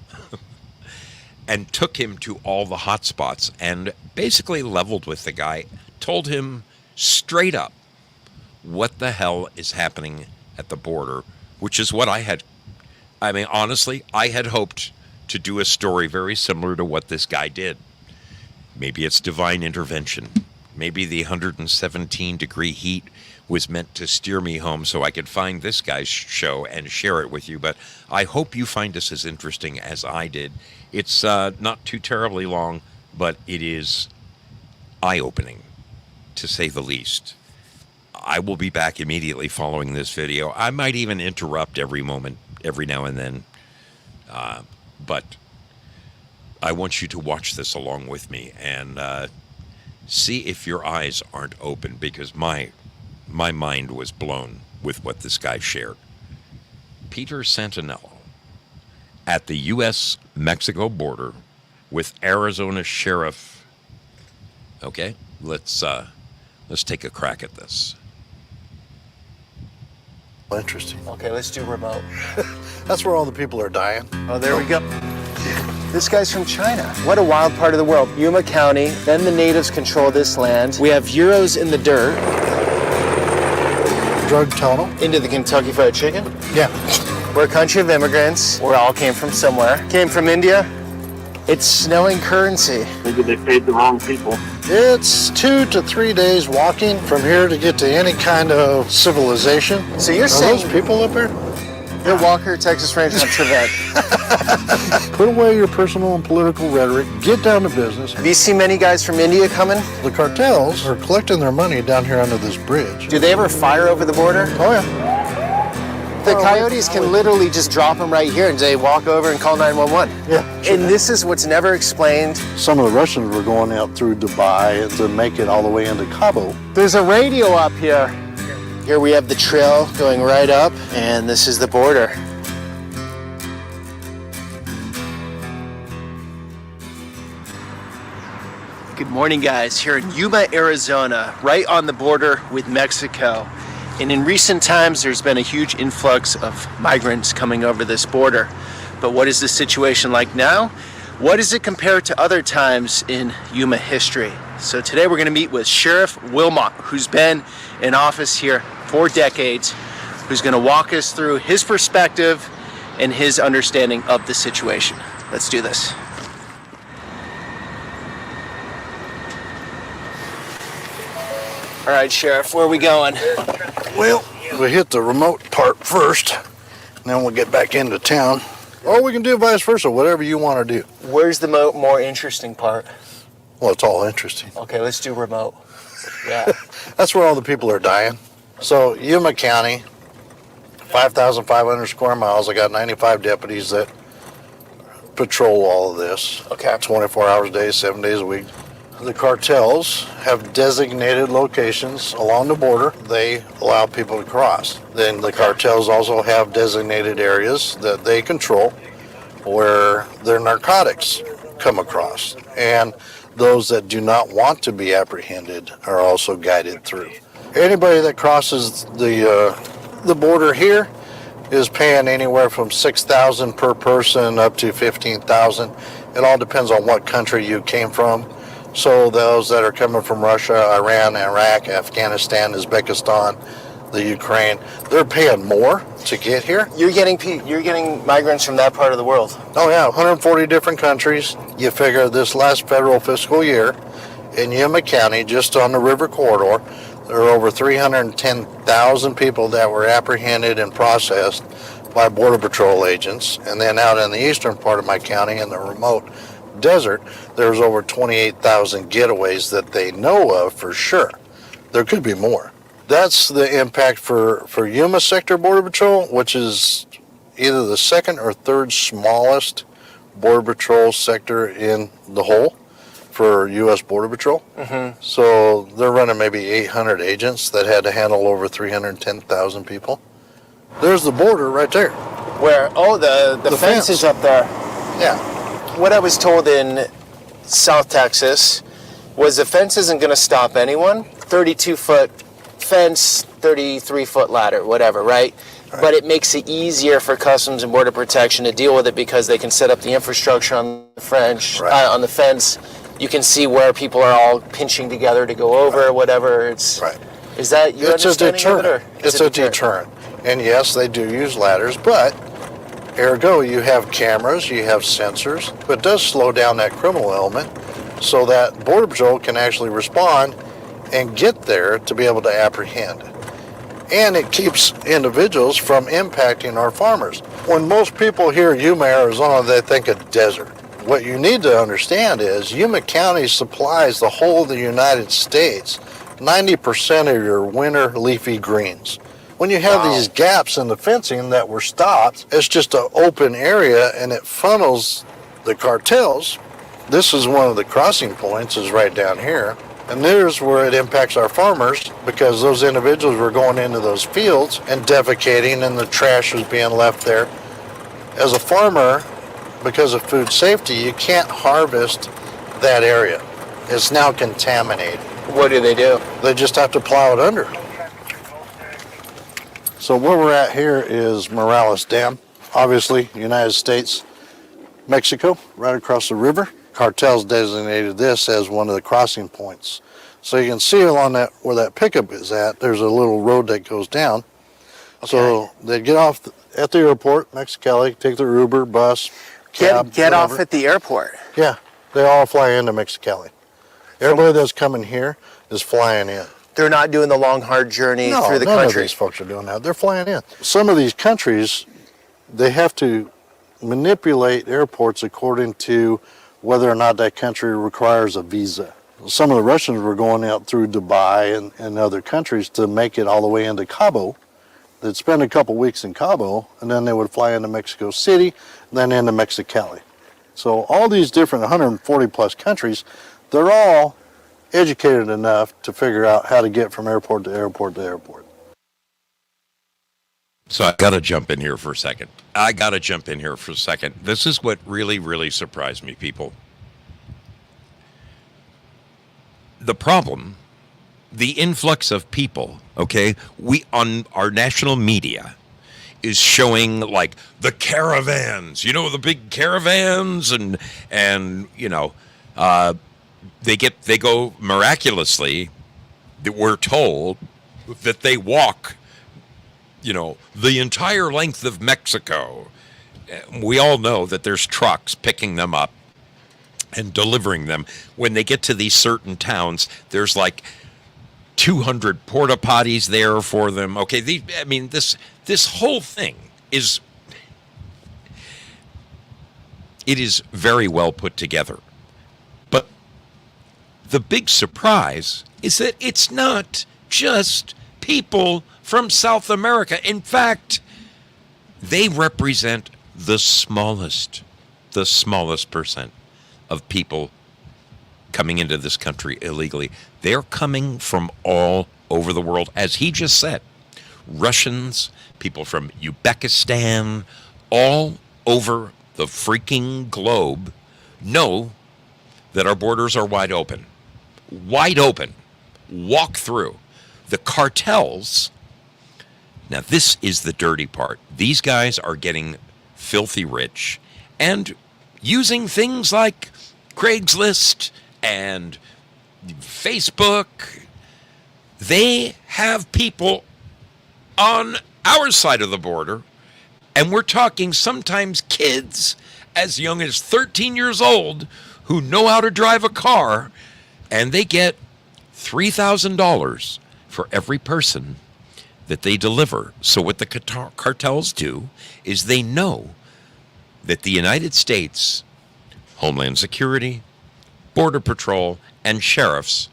and took him to all the hot spots and basically leveled with the guy, told him straight up what the hell is happening at the border, which is what honestly, I had hoped to do a story very similar to what this guy did. Maybe it's divine intervention. Maybe the 117-degree heat was meant to steer me home so I could find this guy's show and share it with you. But I hope you find this as interesting as I did. It's not too terribly long, but it is eye-opening, to say the least. I will be back immediately following this video. I might even interrupt every now and then. But I want you to watch this along with me and see if your eyes aren't open, because my mind was blown with what this guy shared. Peter Santinello at the U.S.-Mexico border with Arizona Sheriff. Okay, let's take a crack at this. Interesting. Okay, let's do remote. That's where all the people are dying. Oh, there we go. This guy's from China. What a wild part of the world. Yuma County, then the natives control this land. We have euros in the dirt. Drug tunnel. Into the Kentucky Fried Chicken. Yeah. We're a country of immigrants. We all came from somewhere. Came from India. It's snowing currency. Maybe they paid the wrong people. It's 2 to 3 days walking from here to get to any kind of civilization. So you're Are saying those people up here? you're Walker, Texas Ranger, and Trevette. Put away your personal and political rhetoric. Get down to business. Have you seen many guys from India coming? The cartels are collecting their money down here under this bridge. Do they ever fire over the border? Oh, yeah. The coyotes can literally just drop them right here and they walk over and call 911. Yeah. And this is what's never explained. Some of the Russians were going out through Dubai to make it all the way into Cabo. There's a radio up here. Here we have the trail going right up, and this is the border. Good morning, guys. Here in Yuma, Arizona, right on the border with Mexico. And in recent times, there's been a huge influx of migrants coming over this border. But what is the situation like now? What does it compare to other times in Yuma history? So today we're going to meet with Sheriff Wilmot, who's been in office here for decades, who's going to walk us through his perspective and his understanding of the situation. Let's do this. All right, Sheriff, where are we going? Well, we hit the remote part first, and then we'll get back into town. Or we can do vice versa, whatever you want to do. Where's the more interesting part? Well, it's all interesting. Okay, let's do remote. Yeah. That's where all the people are dying. So, Yuma County, 5,500 square miles. I got 95 deputies that patrol all of this. Okay. 24 hours a day, 7 days a week. The cartels have designated locations along the border. They allow people to cross. Then the cartels also have designated areas that they control where their narcotics come across. And those that do not want to be apprehended are also guided through. Anybody that crosses the border here is paying anywhere from $6,000 per person up to $15,000. It all depends on what country you came from. So those that are coming from Russia, Iran, Iraq, Afghanistan, Uzbekistan, the Ukraine, they're paying more to get here. You're getting migrants from that part of the world. Oh yeah, 140 different countries. You figure this last federal fiscal year in Yuma County, just on the river corridor, there are over 310,000 people that were apprehended and processed by Border Patrol agents. And then out in the eastern part of my county, in the remote desert, there's over 28,000 getaways that they know of for sure. There could be more. That's the impact for Yuma Sector Border Patrol, which is either the second or third smallest Border Patrol sector in the whole for U.S. Border Patrol. Mm-hmm. So they're running maybe 800 agents that had to handle over 310,000 people. There's the border right there. Where? Oh, the fence is up there. Yeah. What I was told in South Texas was the fence isn't going to stop anyone. 32-foot fence, 33-foot ladder, whatever, right? But it makes it easier for Customs and Border Protection to deal with it because they can set up the infrastructure on the on the fence. You can see where people are all pinching together to go over, whatever. It's right. Is that your understanding of it, or is It's it a deterrent. And yes, they do use ladders, but ergo, you have cameras, you have sensors, but it does slow down that criminal element so that Border Patrol can actually respond and get there to be able to apprehend. And it keeps individuals from impacting our farmers. When most people hear Yuma, Arizona, they think of desert. What you need to understand is Yuma County supplies the whole of the United States 90% of your winter leafy greens. When you have these gaps in the fencing that were stopped, it's just an open area and it funnels the cartels. This is one of the crossing points, is right down here. And there's where it impacts our farmers because those individuals were going into those fields and defecating and the trash was being left there. As a farmer, because of food safety, you can't harvest that area. It's now contaminated. What do? They just have to plow it under. So where we're at here is Morales Dam. Obviously, United States Mexico, right across the river. Cartels designated this as one of the crossing points. So you can see along that where that pickup is at, there's a little road that goes down. So they get off at the airport, Mexicali, take their Uber, bus, cab, Get off whatever. at the airport. Yeah, they all fly into Mexicali. Everybody that's coming here is flying in. They're not doing the long, hard journey No, through the none of country. these folks are doing that. They're flying in. Some of these countries, they have to manipulate airports according to whether or not that country requires a visa. Some of the Russians were going out through Dubai and other countries to make it all the way into Cabo. They'd spend a couple weeks in Cabo, and then they would fly into Mexico City, then into Mexicali. So all these different 140 plus countries, they're all educated enough to figure out how to get from airport to airport to airport. So I got to jump in here for a second. This is what really, really surprised me, people. The problem, the influx of people, okay, we on our national media is showing like the caravans, you know, the big caravans and you know, they go miraculously, that we're told that they walk, you know, the entire length of Mexico. We all know that there's trucks picking them up and delivering them. When they get to these certain towns, there's like 200 porta potties there for them. Okay, this whole thing is very well put together. But the big surprise is that it's not just people from South America. In fact, they represent the smallest percent of people coming into this country illegally. They're coming from all over the world. As he just said, Russians, people from Uzbekistan, all over the freaking globe know that our borders are wide open. Wide open. Walk through. The cartels, now this is the dirty part. These guys are getting filthy rich and using things like Craigslist and Facebook. They have people on our side of the border, and we're talking sometimes kids as young as 13 years old who know how to drive a car, and they get $3,000 for every person that they deliver. So what the cartels do is they know that the United States, Homeland Security, Border Patrol, and sheriffs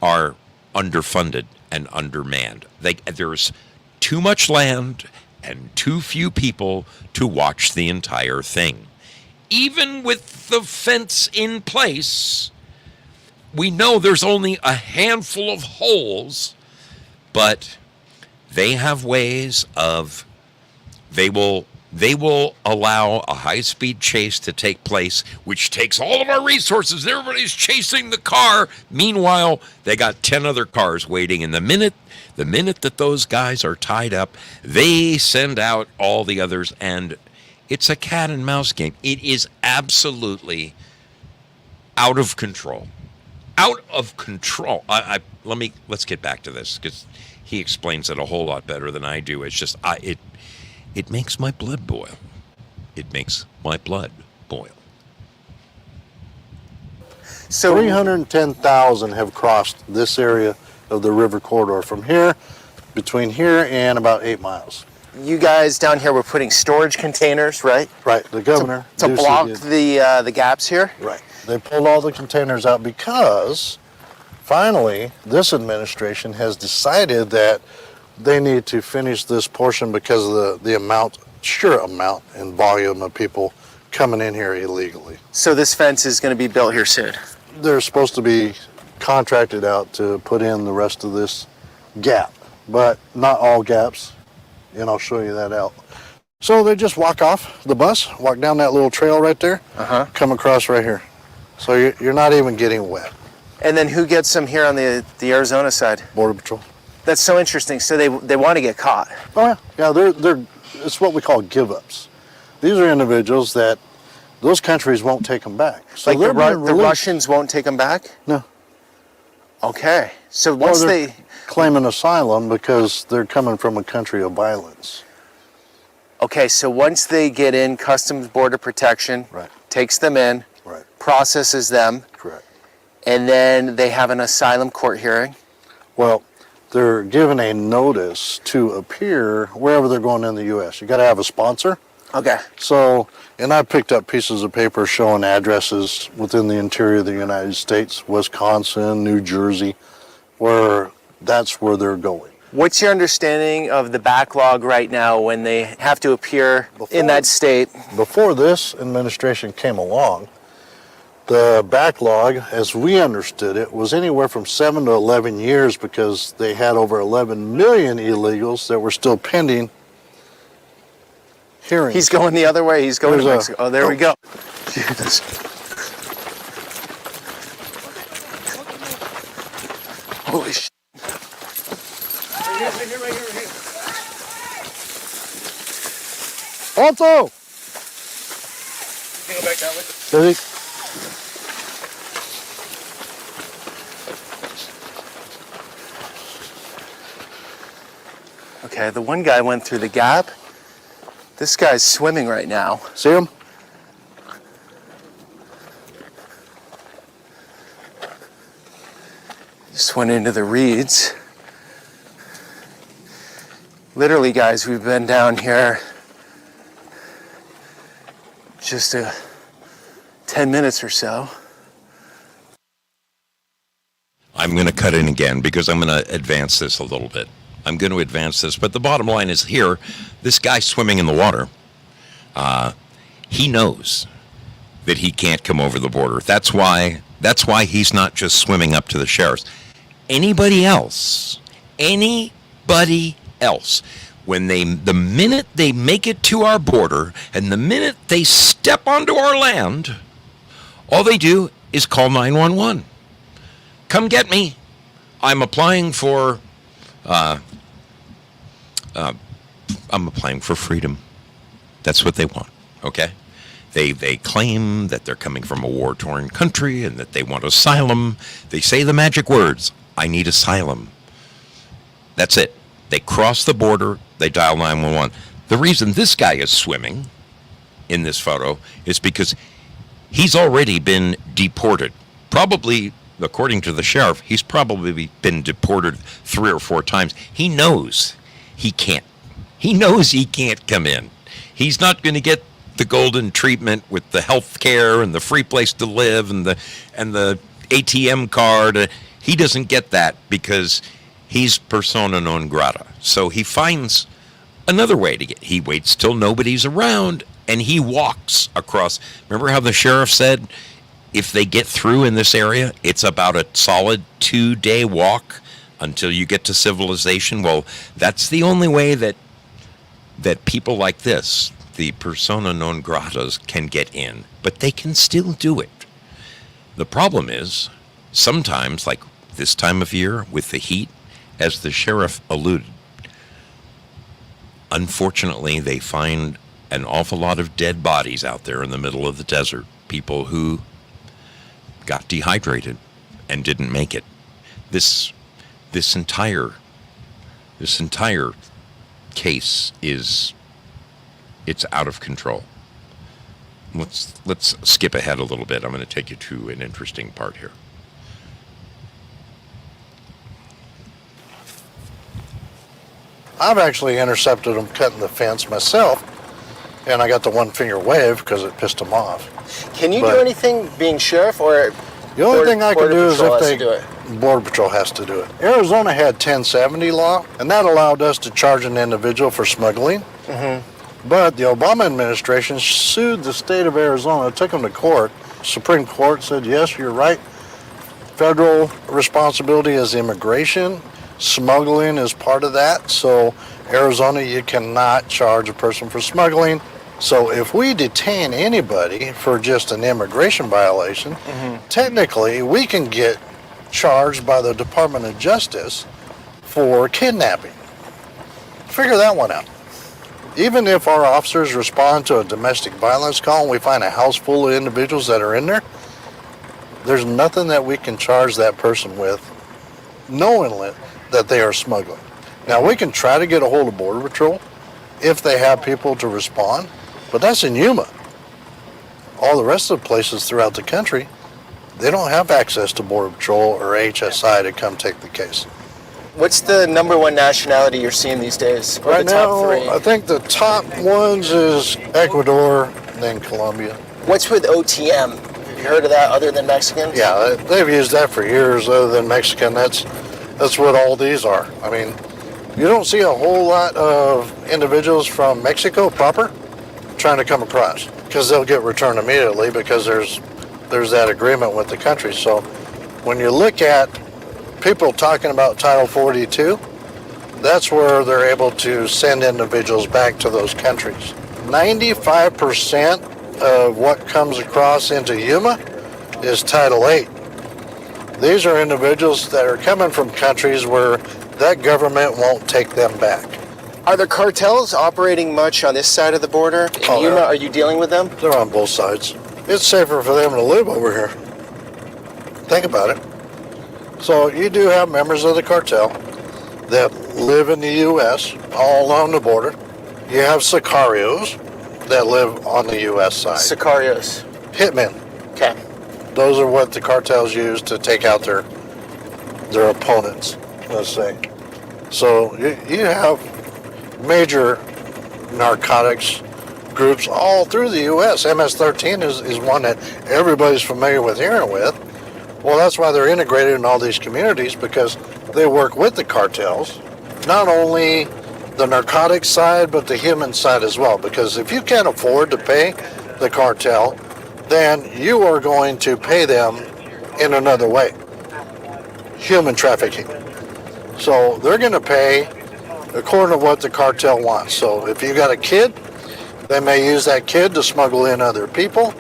are underfunded and undermanned. There's too much land and too few people to watch the entire thing. Even with the fence in place, we know there's only a handful of holes, but they have ways of, they will allow a high-speed chase to take place, which takes all of our resources. Everybody's chasing the car. Meanwhile, they got 10 other cars waiting. And the minute that those guys are tied up, they send out all the others, and it's a cat and mouse game. It is absolutely out of control. Out of control. Let's get back to this, because he explains it a whole lot better than I do. It's just it makes my blood boil. It makes my blood boil. So 310,000 have crossed this area of the river corridor from here, between here and about 8 miles. you guys down here were putting storage containers, right? Right, the governor. To Ducey block did. the gaps here? Right. They pulled all the containers out because finally this administration has decided that they need to finish this portion because of the sheer amount and volume of people coming in here illegally. So this fence is going to be built here soon? They're supposed to be contracted out to put in the rest of this gap, but not all gaps, and I'll show you that out. So they just walk off the bus, walk down that little trail right there, come across right here. So you're not even getting wet. And then who gets them here on the Arizona side? Border Patrol. That's so interesting. So they want to get caught. Oh yeah, they're it's what we call give-ups. These are individuals that those countries won't take them back. So Like they're being the released. Russians won't take them back? No. Okay. So Well, once they're they... claiming asylum because they're coming from a country of violence. Okay, so once they get in, Customs Border Protection Right. takes them in, Right. processes them, Correct. and then they have an asylum court hearing. Well, they're given a notice to appear wherever they're going in the U.S. You got to have a sponsor. Okay. So, and I picked up pieces of paper showing addresses within the interior of the United States, Wisconsin, New Jersey, where that's where they're going. What's your understanding of the backlog right now when they have to appear in Before- that state? Before this administration came along, the backlog, as we understood it, was anywhere from 7 to 11 years because they had over 11 million illegals that were still pending hearings. He's going the other way. He's going to There's a- Mexico. Oh, there we go. Jesus. Holy shit. Alto! Does he? Okay, the one guy went through the gap. This guy's swimming right now. See him? Just went into the reeds. Literally, guys, we've been down here just 10 minutes or so. I'm going to cut in again because I'm going to advance this a little bit. I'm going to advance this, but the bottom line is here, this guy swimming in the water, he knows that he can't come over the border. That's why he's not just swimming up to the sheriff's. Anybody else, when the minute they make it to our border and the minute they step onto our land, all they do is call 911. Come get me. I'm applying for freedom. That's what they want, okay? They claim that they're coming from a war-torn country and that they want asylum. They say the magic words, I need asylum. That's it. They cross the border, they dial 911. The reason this guy is swimming in this photo is because he's already been deported. Probably, according to the sheriff, he's probably been deported 3 or 4 times. He knows he can't. He knows he can't come in. He's not going to get the golden treatment with the health care and the free place to live and the ATM card. He doesn't get that because he's persona non grata. So he finds another way to get. He waits till nobody's around and he walks across. Remember how the sheriff said if they get through in this area, it's about a solid 2-day walk until you get to civilization? Well, that's the only way that people like this, the persona non gratas, can get in. But they can still do it. The problem is, sometimes, like this time of year with the heat, as the sheriff alluded, unfortunately, they find an awful lot of dead bodies out there in the middle of the desert. People who got dehydrated and didn't make it. This entire case it's out of control. Let's skip ahead a little bit. I'm going to take you to an interesting part here. I've actually intercepted them cutting the fence myself, and I got the one-finger wave because it pissed them off. Can you But- do anything being sheriff or The only thing I can Border do is Patrol if has they to do it? Border Patrol has to do it. Arizona had 1070 law, and that allowed us to charge an individual for smuggling. But the Obama administration sued the state of Arizona, took them to court. Supreme Court said, yes, you're right. Federal responsibility is immigration. Smuggling is part of that. So Arizona, you cannot charge a person for smuggling. So if we detain anybody for just an immigration violation, technically we can get charged by the Department of Justice for kidnapping. Figure that one out. Even if our officers respond to a domestic violence call and we find a house full of individuals that are in there, there's nothing that we can charge that person with knowing that they are smuggling. Now, we can try to get a hold of Border Patrol if they have people to respond, but that's in Yuma. All the rest of the places throughout the country, they don't have access to Border Patrol or HSI to come take the case. What's the number one nationality you're seeing these days? Or Right the top now, three? I think the top ones is Ecuador, then Colombia. What's with OTM? Have you heard of that other than Mexicans? Yeah, they've used that for years other than Mexican. That's what all these are. I mean, you don't see a whole lot of individuals from Mexico proper trying to come across because they'll get returned immediately because there's that agreement with the country. So when you look at people talking about Title 42, that's where they're able to send individuals back to those countries. 95% of what comes across into Yuma is Title 8. These are individuals that are coming from countries where that government won't take them back. Are the cartels operating much on this side of the border? In Oh, Yuma, yeah. are you dealing with them? They're on both sides. It's safer for them to live over here. Think about it. So you do have members of the cartel that live in the U.S. all along the border. You have sicarios that live on the U.S. side. Sicarios. Hitmen. Okay. Those are what the cartels use to take out their opponents, let's say. So you have major narcotics groups all through the U.S. MS-13 is one that everybody's familiar with hearing with. Well, that's why they're integrated in all these communities, because they work with the cartels, not only the narcotics side, but the human side as well. Because if you can't afford to pay the cartel, then you are going to pay them in another way. Human trafficking. So they're going to pay according to what the cartel wants. So if you got a kid, they may use that kid to smuggle in other people,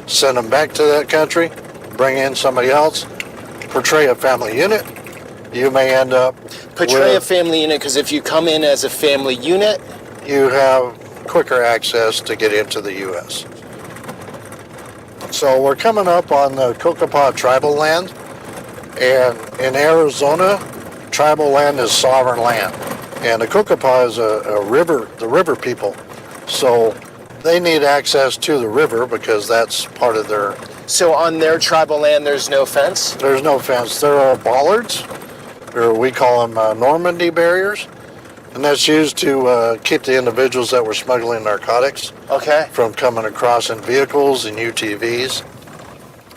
send them back to that country, bring in somebody else, portray a family unit. You may end up Portray a with, family unit, because if you come in as a family unit, you have quicker access to get into the U.S. So we're coming up on the Cocopah tribal land, and in Arizona, tribal land is sovereign land. And the Cocopah is a river, the river people. So they need access to the river because that's part of their... so on their tribal land, there's no fence? There's no fence. There are bollards, or we call them Normandy barriers, and that's used to keep the individuals that were smuggling narcotics Okay. from coming across in vehicles and UTVs.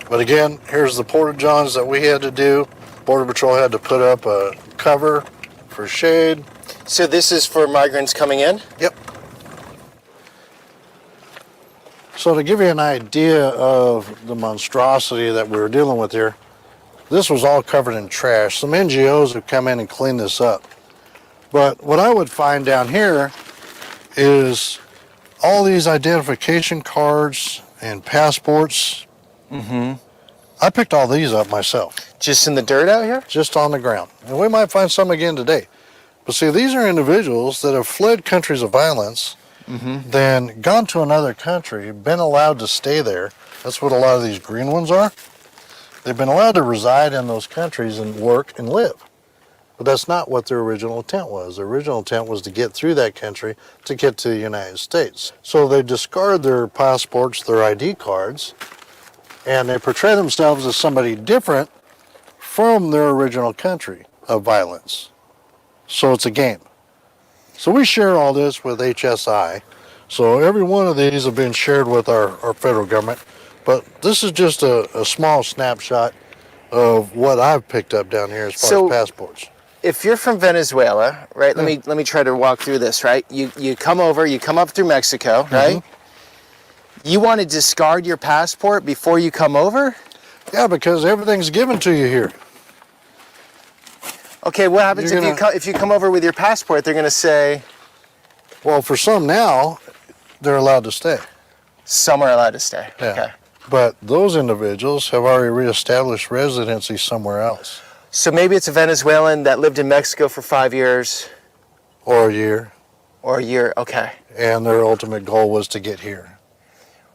But again, here's the porta-johns that we had to do. Border Patrol had to put up a cover for shade. So this is for migrants coming in? Yep. So to give you an idea of the monstrosity that we were dealing with here, this was all covered in trash. Some NGOs have come in and cleaned this up. But what I would find down here is all these identification cards and passports. I picked all these up myself, Just in the dirt out here? just on the ground. And we might find some again today. But see, these are individuals that have fled countries of violence, then gone to another country, been allowed to stay there. That's what a lot of these green ones are. They've been allowed to reside in those countries and work and live. But that's not what their original intent was. Their original intent was to get through that country to get to the United States. So they discard their passports, their ID cards, and they portray themselves as somebody different from their original country of violence. So it's a game. So we share all this with HSI. So every one of these have been shared with our federal government. But this is just a small snapshot of what I've picked up down here as far as passports. If you're from Venezuela, right? Let me try to walk through this, right? You come over, you come up through Mexico, right? You want to discard your passport before you come over? Yeah, because everything's given to you here. Okay, what happens You're if you come over with your passport? They're going to say Well, for some now, they're allowed to stay. some are allowed to stay. Yeah. Okay. But those individuals have already reestablished residency somewhere else, So maybe it's a Venezuelan that lived in Mexico for 5 years or a year. Or a year, okay. and their ultimate goal was to get here.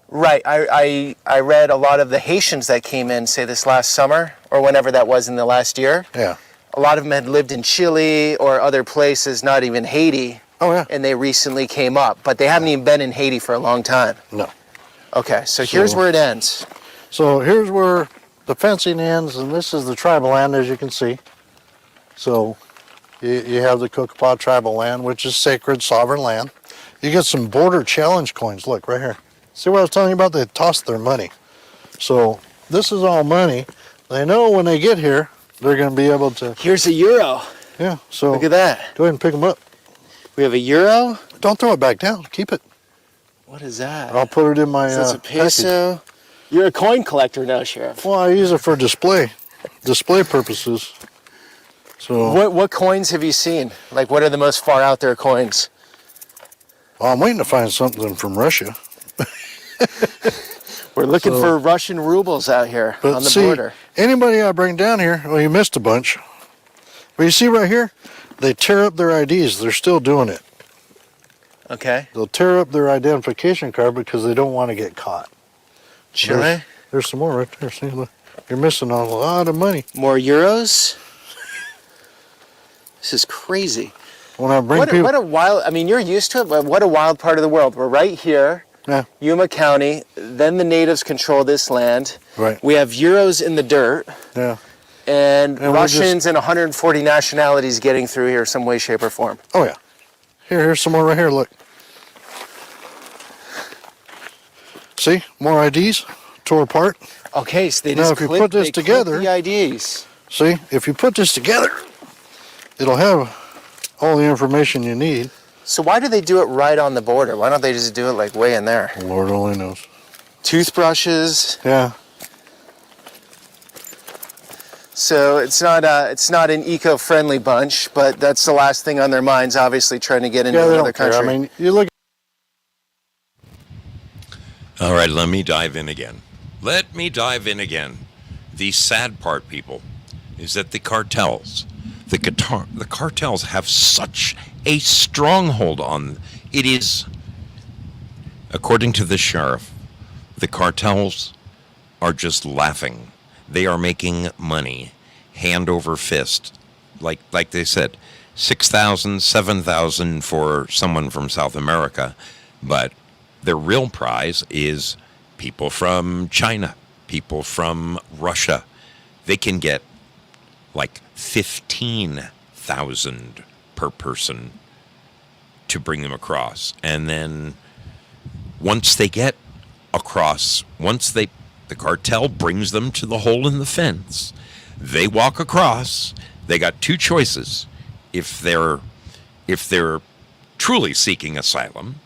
Right. I read a lot of the Haitians that came in, say this last summer, or whenever that was in the last year. Yeah. A lot of them had lived in Chile or other places, not even Haiti, Oh, yeah. and they recently came up. But they haven't even been in Haiti for a long time. No. Okay, so here's where it ends. So here's where the fencing ends, and this is the tribal land, as you can see. So you have the Kokopah tribal land, which is sacred, sovereign land. You get some border challenge coins. Look, right here. See what I was telling you about? They toss their money. So this is all money. They know when they get here, they're going to be able to... Here's a euro. Yeah, so... Look at that. Go ahead and pick them up. We have a euro. Don't throw it back down. Keep it. What is that? I'll put it in my That's a package. peso. You're a coin collector now, Sheriff. Well, I use it for display purposes. So What coins have you seen? Like, what are the most far out there coins? well, I'm waiting to find something from Russia. We're looking So- for Russian rubles out here But on the see, border. anybody I bring down here, well, you missed a bunch. But you see right here, they tear up their IDs. They're still doing it. Okay. They'll tear up their identification card because they don't want to get caught. Chile. There's some more right there. See, look. You're missing a lot of money. More euros. This is crazy. When I bring What people... a wild, I mean, you're used to it, but what a wild part of the world. We're right here, Yeah, Yuma County, then the natives control this land. right. We have euros in the dirt, Yeah. and we're Russians and 140 nationalities getting through here some way, shape, or form. Oh, yeah. Here's some more right here. Look. See? More IDs tore apart. Okay, so they Now, just if you click, put this they click together- the IDs. See? If you put this together, it'll have all the information you need. So why do they do it right on the border? Why don't they just do it like way in there? Lord only knows. Toothbrushes. Yeah. So it's not an eco-friendly bunch, but that's the last thing on their minds. Obviously, trying to get into Yeah, they another don't care. country. I mean, you look All right, let me dive in again. Let me dive in again. The sad part, people, is that the cartels have such a stronghold on it. Is, according to the sheriff, the cartels are just laughing. They are making money hand over fist, like they said, 6,000, 7,000 for someone from South America, but their real prize is people from China, people from Russia. They can get like 15,000 per person to bring them across. And then once they get across, the cartel brings them to the hole in the fence, they walk across. They got two choices. If they're truly seeking asylum,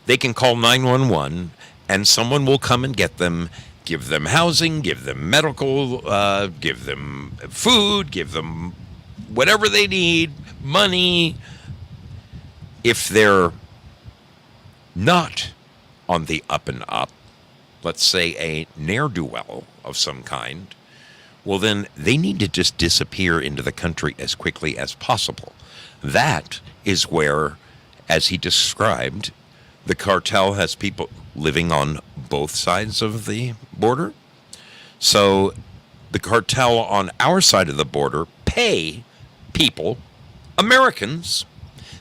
they can call 911 and someone will come and get them, give them housing, give them medical, give them food, give them whatever they need, money. If they're not on the up and up, let's say a ne'er-do-well of some kind, well, then they need to just disappear into the country as quickly as possible. That is where, as he described, the cartel has people living on both sides of the border. So the cartel on our side of the border pay people, Americans,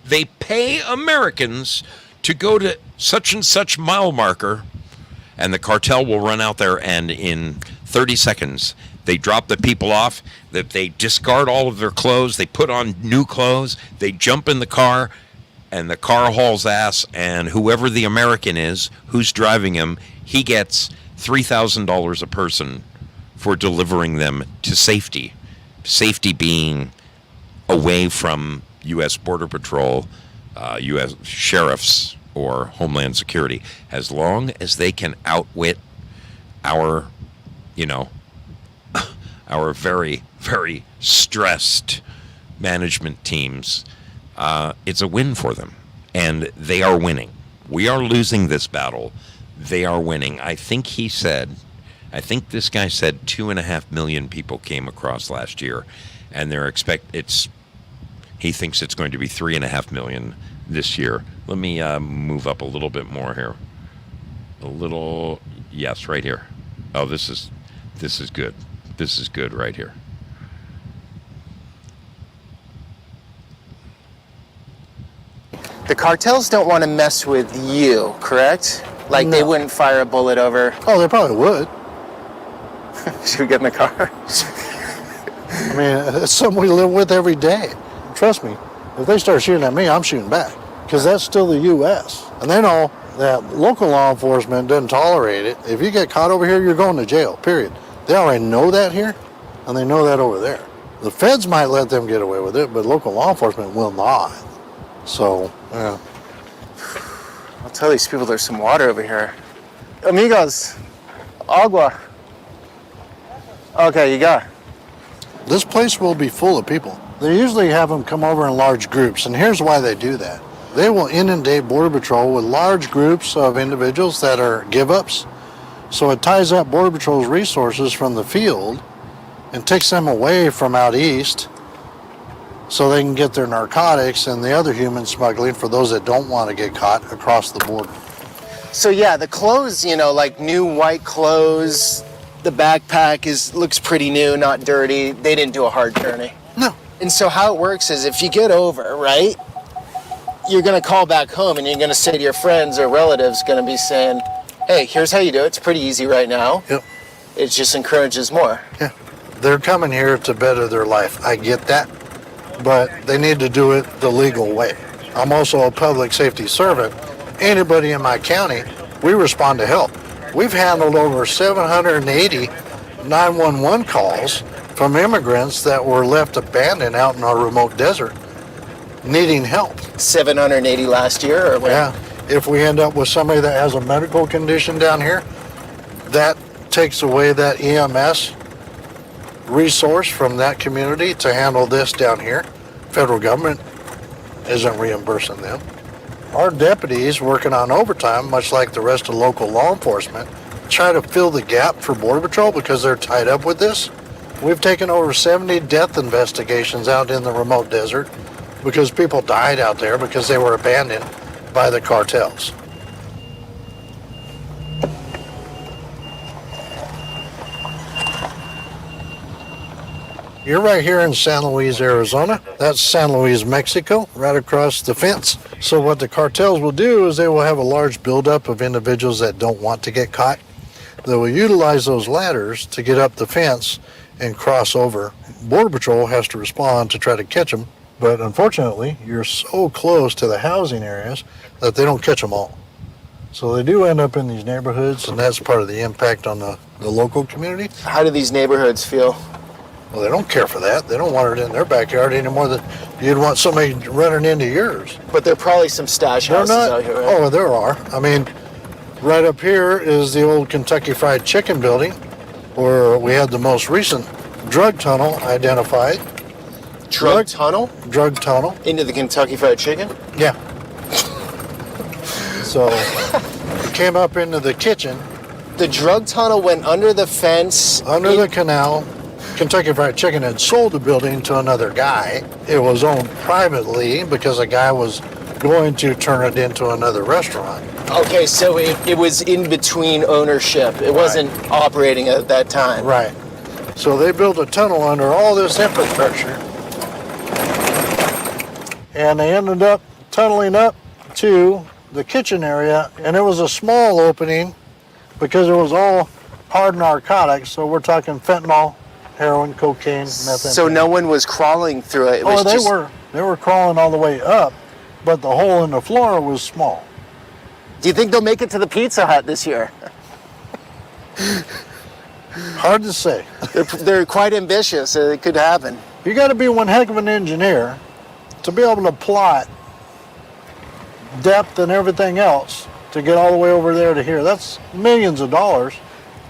they pay Americans to go to such and such mile marker, and the cartel will run out there and in 30 seconds, they drop the people off, that they discard all of their clothes, they put on new clothes, they jump in the car, and the car hauls ass, and whoever the American is who's driving him, he gets $3,000 a person for delivering them to safety. Safety being away from U.S. Border Patrol, U.S. sheriffs, or Homeland Security, as long as they can outwit our, our very, very stressed management teams. It's a win for them, and they are winning. We are losing this battle. They are winning. I think this guy said 2.5 million people came across last year, and he thinks it's going to be 3.5 million this year. Let me move up a little bit more here. A little, yes, right here. Oh, this is good. This is good right here. The cartels don't want to mess with you, correct? Like they No. wouldn't fire a bullet over. Oh, they probably would. Should we get in the car? I mean, it's something we live with every day. Trust me, if they start shooting at me, I'm shooting back. Because that's still the U.S. And they know that local law enforcement doesn't tolerate it. If you get caught over here, you're going to jail, period. They already know that here, and they know that over there. The feds might let them get away with it, but local law enforcement will not. So, yeah. I'll tell these people there's some water over here. Amigos, agua. Okay, you got it. This place will be full of people. They usually have them come over in large groups, and here's why they do that. They will inundate Border Patrol with large groups of individuals that are give-ups, so it ties up Border Patrol's resources from the field and takes them away from out east so they can get their narcotics and the other human smuggling for those that don't want to get caught across the border. So yeah, the clothes, like new white clothes. The backpack looks pretty new, not dirty. They didn't do a hard journey. No. And so how it works is if you get over, right, you're going to call back home and you're going to say to your friends or relatives, going to be saying, hey, here's how you do it. It's pretty easy right now. Yep. It just encourages more. Yeah. They're coming here to better their life. I get that. But they need to do it the legal way. I'm also a public safety servant. Anybody in my county, we respond to help. We've handled over 780 911 calls from immigrants that were left abandoned out in our remote desert needing help. 780 last year or what? Yeah. If we end up with somebody that has a medical condition down here, that takes away that EMS resource from that community to handle this down here. Federal government isn't reimbursing them. Our deputies working on overtime, much like the rest of local law enforcement, try to fill the gap for Border Patrol because they're tied up with this. We've taken over 70 death investigations out in the remote desert because people died out there because they were abandoned by the cartels. You're right here in San Luis, Arizona. That's San Luis, Mexico, right across the fence. So what the cartels will do is they will have a large buildup of individuals that don't want to get caught. They will utilize those ladders to get up the fence and cross over. Border Patrol has to respond to try to catch them, but unfortunately, you're so close to the housing areas that they don't catch them all. So they do end up in these neighborhoods, and that's part of the impact on the local community. How do these neighborhoods feel? Well, they don't care for that. They don't want it in their backyard any more than you'd want somebody running into yours. But there are probably some stash They're houses not. out here, right? Oh, there are. I mean, right up here is the old Kentucky Fried Chicken building, where we had the most recent drug tunnel identified. Drug tunnel Drug tunnel. into the Kentucky Fried Chicken? Yeah. So, it came up into the kitchen, The drug tunnel went under the fence. under the canal. Kentucky Fried Chicken had sold the building to another guy. It was owned privately because a guy was going to turn it into another restaurant. Okay, so it was in between ownership. It wasn't operating at that time. Right. So they built a tunnel under all this infrastructure. And they ended up tunneling up to the kitchen area, and it was a small opening because it was all hard narcotics. So we're talking fentanyl, heroin, cocaine, methamphetamine. So no one was crawling through it. It Oh, was they just, were. They were crawling all the way up, but the hole in the floor was small. Do you think they'll make it to the Pizza Hut this year? Hard to say. They're quite ambitious. It could happen. You got to be one heck of an engineer to be able to plot depth and everything else to get all the way over there to here. That's millions of dollars.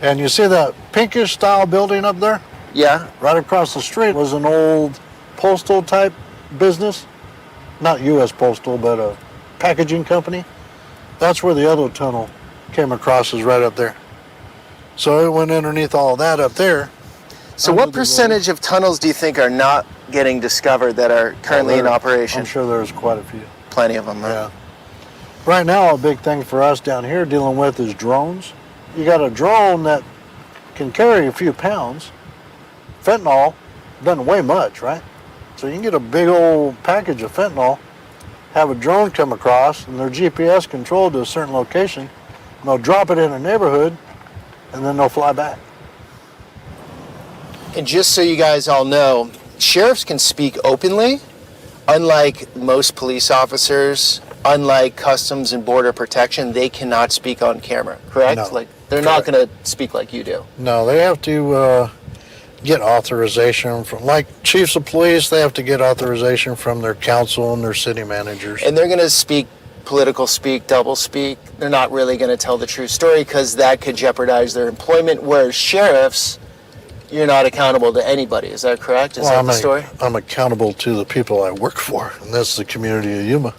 And you see that pinkish style building up there? Yeah. Right across the street was an old postal type business. Not U.S. Postal, but a packaging company. That's where the other tunnel came across, is right up there. So it went underneath all that up there. So what percentage of tunnels do you think are not getting discovered that are currently in operation? I'm sure there's quite a few. plenty of them. Huh? Yeah. Right now, a big thing for us down here dealing with is drones. You got a drone that can carry a few pounds. Fentanyl doesn't weigh much, right? So you can get a big old package of fentanyl, have a drone come across, and they're GPS controlled to a certain location, and they'll drop it in a neighborhood, and then they'll fly back. And just so you guys all know, sheriffs can speak openly, unlike most police officers, unlike Customs and Border Protection, they cannot speak on camera, correct? No. Like, they're not going to speak like you do. No, they have to get authorization from, like chiefs of police, they have to get authorization from their council and their city managers. And they're going to speak political speak, double speak. They're not really going to tell the true story because that could jeopardize their employment, whereas sheriffs, you're not accountable to anybody. Is that correct? Is that the story? I'm accountable to the people I work for, and that's the community of Yuma.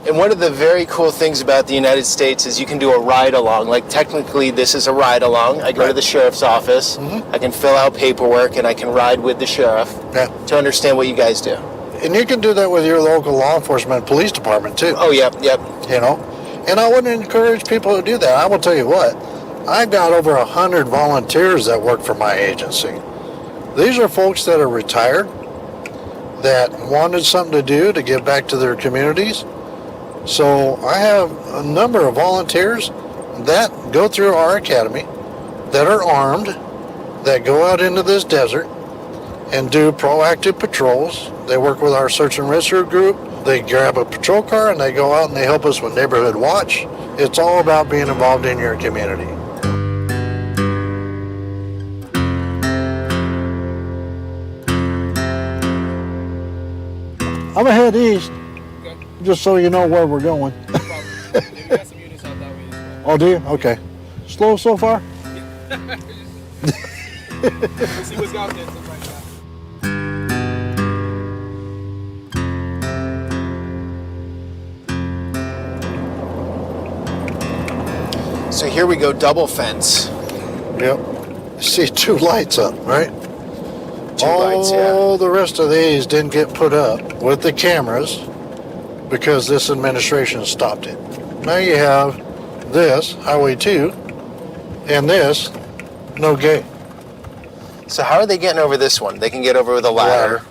And one of the very cool things about the United States is you can do a ride-along. Like, technically, this is a ride-along. I go to the sheriff's office, I can fill out paperwork, and I can ride with the sheriff to understand what you guys do. And you can do that with your local law enforcement police department, too. Oh, yep. You know? And I wouldn't encourage people to do that. I will tell you what, I've got over 100 volunteers that work for my agency. These are folks that are retired, that wanted something to do to give back to their communities. So I have a number of volunteers that go through our academy, that are armed, that go out into this desert and do proactive patrols. They work with our search and rescue group. They grab a patrol car and they go out and they help us with neighborhood watch. It's all about being involved in your community. I'm gonna head east, just so you know where we're going. We got some units out that way as well. Oh, do you? Okay. Slow so far? We'll see what's out there stuff like that. So here we go, double fence. Yep. See 2 lights up, right? Two lights, yeah. All the rest of these didn't get put up with the cameras because this administration stopped it. Now you have this, Highway 2, and this, no gate. So how are they getting over this one? They can get over with a ladder.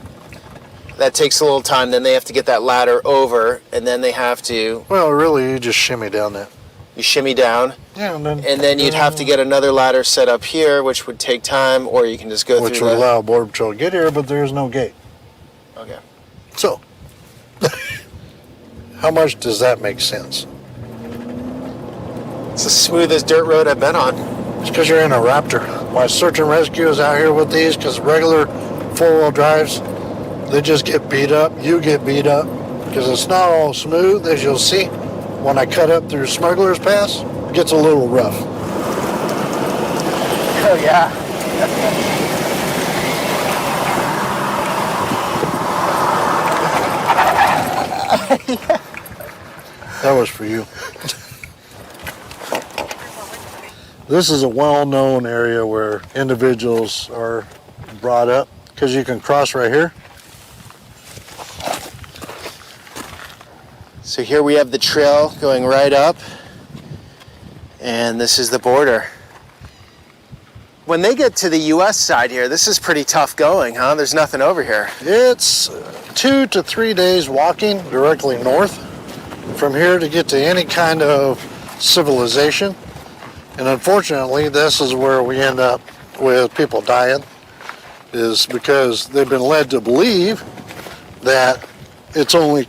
That takes a little time. Then they have to get that ladder over, and then they have to, Well, really, you just shimmy down that. you shimmy down, Yeah, and then you'd have to get another ladder set up here, which would take time, or you can just go which through would the... allow Border Patrol to get here, but there's no gate. Okay. So, how much does that make sense? It's the smoothest dirt road I've been on. It's because you're in a Raptor. My search and rescue is out here with these because regular 4-wheel drives, they just get beat up. You get beat up because it's not all smooth, as you'll see. When I cut up through Smuggler's Pass, it gets a little rough. Oh, yeah. That was for you. This is a well-known area where individuals are brought up because you can cross right here. So here we have the trail going right up, and this is the border. When they get to the U.S. side here, this is pretty tough going, huh? There's nothing over here. It's 2 to 3 days walking directly north from here to get to any kind of civilization. And unfortunately, this is where we end up with people dying, is because they've been led to believe that it's only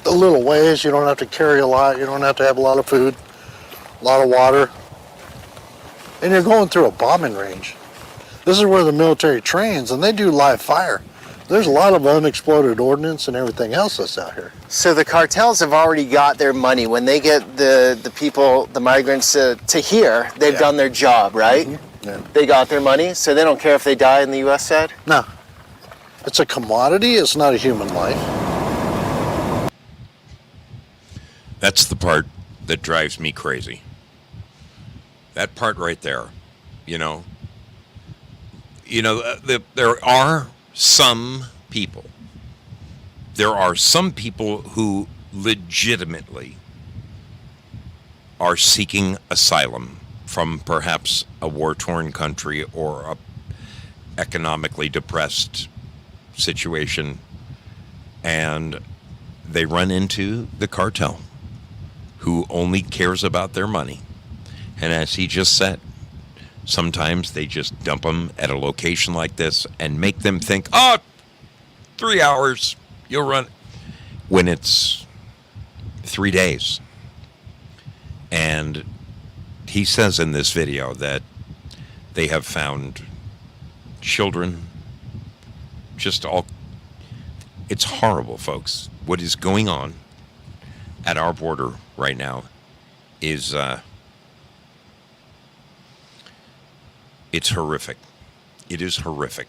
a little ways, you don't have to carry a lot, you don't have to have a lot of food, a lot of water, and you're going through a bombing range. This is where the military trains, and they do live fire. There's a lot of unexploded ordnance and everything else that's out here. So the cartels have already got their money. When they get the people, the migrants to here, they've done their job, right? Mm-hmm. Yeah. They got their money, so they don't care if they die in the U.S. side? No, it's a commodity, it's not a human life. That's the part that drives me crazy. That part right there, there are some people who legitimately are seeking asylum from perhaps a war-torn country or a economically depressed situation, and they run into the cartel, who only cares about their money. And as he just said, sometimes they just dump them at a location like this and make them think, oh, 3 hours, you'll run, when it's 3 days. And he says in this video that they have found children, just all, it's horrible, folks. What is going on at our border right now is, it's horrific. It is horrific.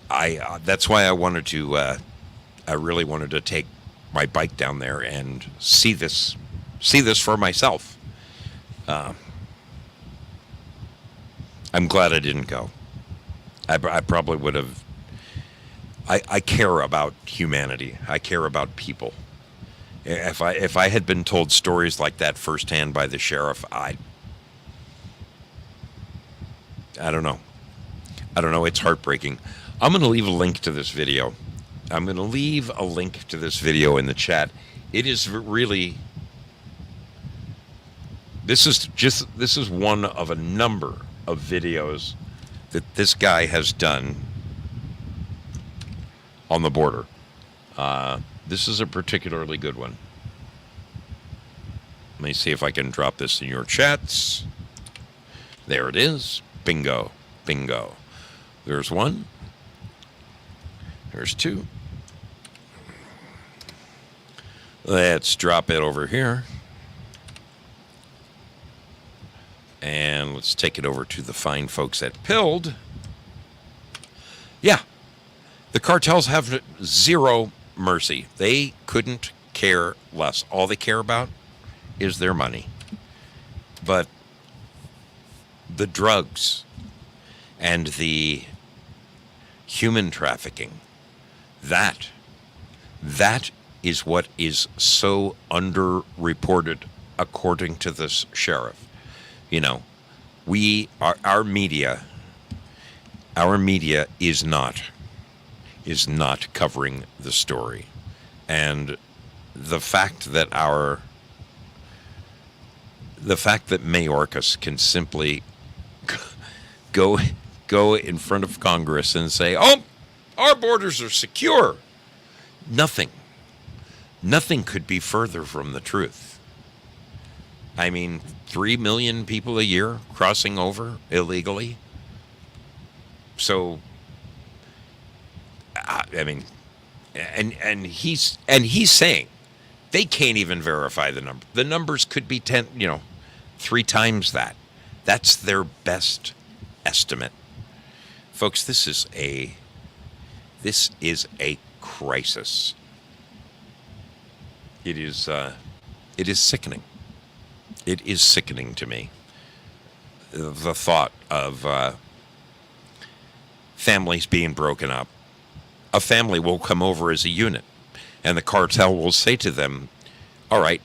That's why I wanted to, I really wanted to take my bike down there and see this for myself. I'm glad I didn't go. I probably would have. I care about humanity. I care about people. If I had been told stories like that firsthand by the sheriff, I don't know. I don't know. It's heartbreaking. I'm going to leave a link to this video. I'm going to leave a link to this video in the chat. It is really. This is one of a number of videos that this guy has done on the border. This is a particularly good one. Let me see if I can drop this in your chats. There it is. Bingo. Bingo. There's one. There's two. Let's drop it over here. And let's take it over to the fine folks at Pilled. Yeah. The cartels have zero mercy. They couldn't care less. All they care about is their money. But the drugs and the human trafficking, that is what is so underreported according to this sheriff. You know, our media is not covering the story. And the fact that Mayorkas can simply go in front of Congress and say, "Oh, our borders are secure." Nothing could be further from the truth. I mean, 3 million people a year crossing over illegally. So, I mean, and he's saying they can't even verify the number. The numbers could be 3 times that. That's their best estimate. Folks, this is a crisis. It is sickening. It is sickening to me. The thought of families being broken up. A family will come over as a unit, and the cartel will say to them, "All right,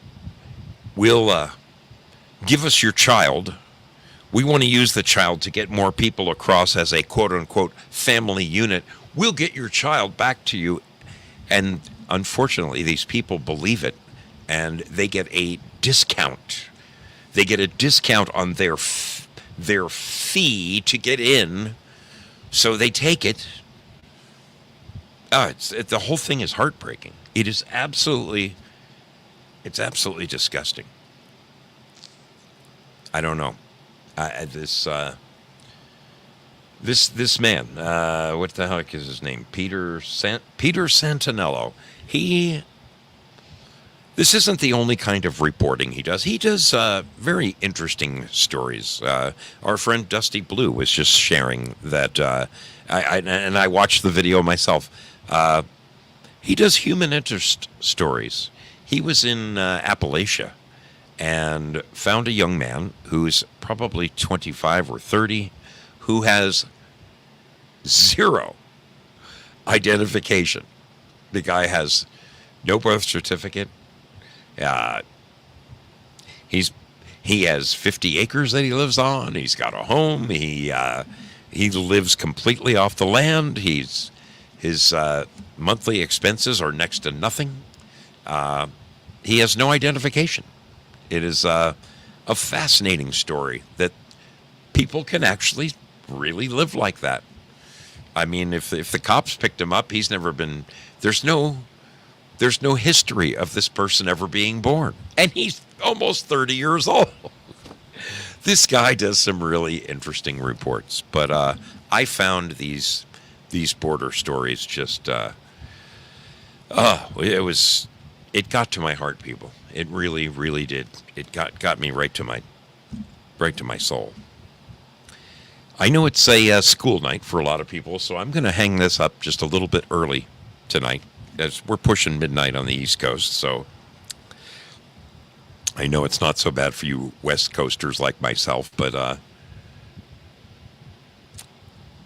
we'll give us your child. We want to use the child to get more people across as a quote-unquote family unit. We'll get your child back to you." And unfortunately, these people believe it, and they get a discount. They get a discount on their fee to get in, so they take it. The whole thing is heartbreaking. It is absolutely disgusting. I don't know. This man, what the heck is his name? Peter Santinello. This isn't the only kind of reporting he does. He does very interesting stories. Our friend Dusty Blue was just sharing that, I watched the video myself. He does human interest stories. He was in Appalachia and found a young man who's probably 25 or 30 who has zero identification. The guy has No birth certificate. Uh, he has 50 acres that he lives on. He's got a home. He lives completely off the land. His monthly expenses are next to nothing. He has no identification. It is a fascinating story that people can actually really live like that. I mean, if the cops picked him up, he's never been. There's no history of this person ever being born, and he's almost 30 years old. This guy does some really interesting reports, but I found these border stories just it got to my heart, people. It really, really did. It got me right to my soul. I know it's a school night for a lot of people, so I'm going to hang this up just a little bit early tonight, as we're pushing midnight on the East Coast. So I know it's not so bad for you West Coasters like myself, but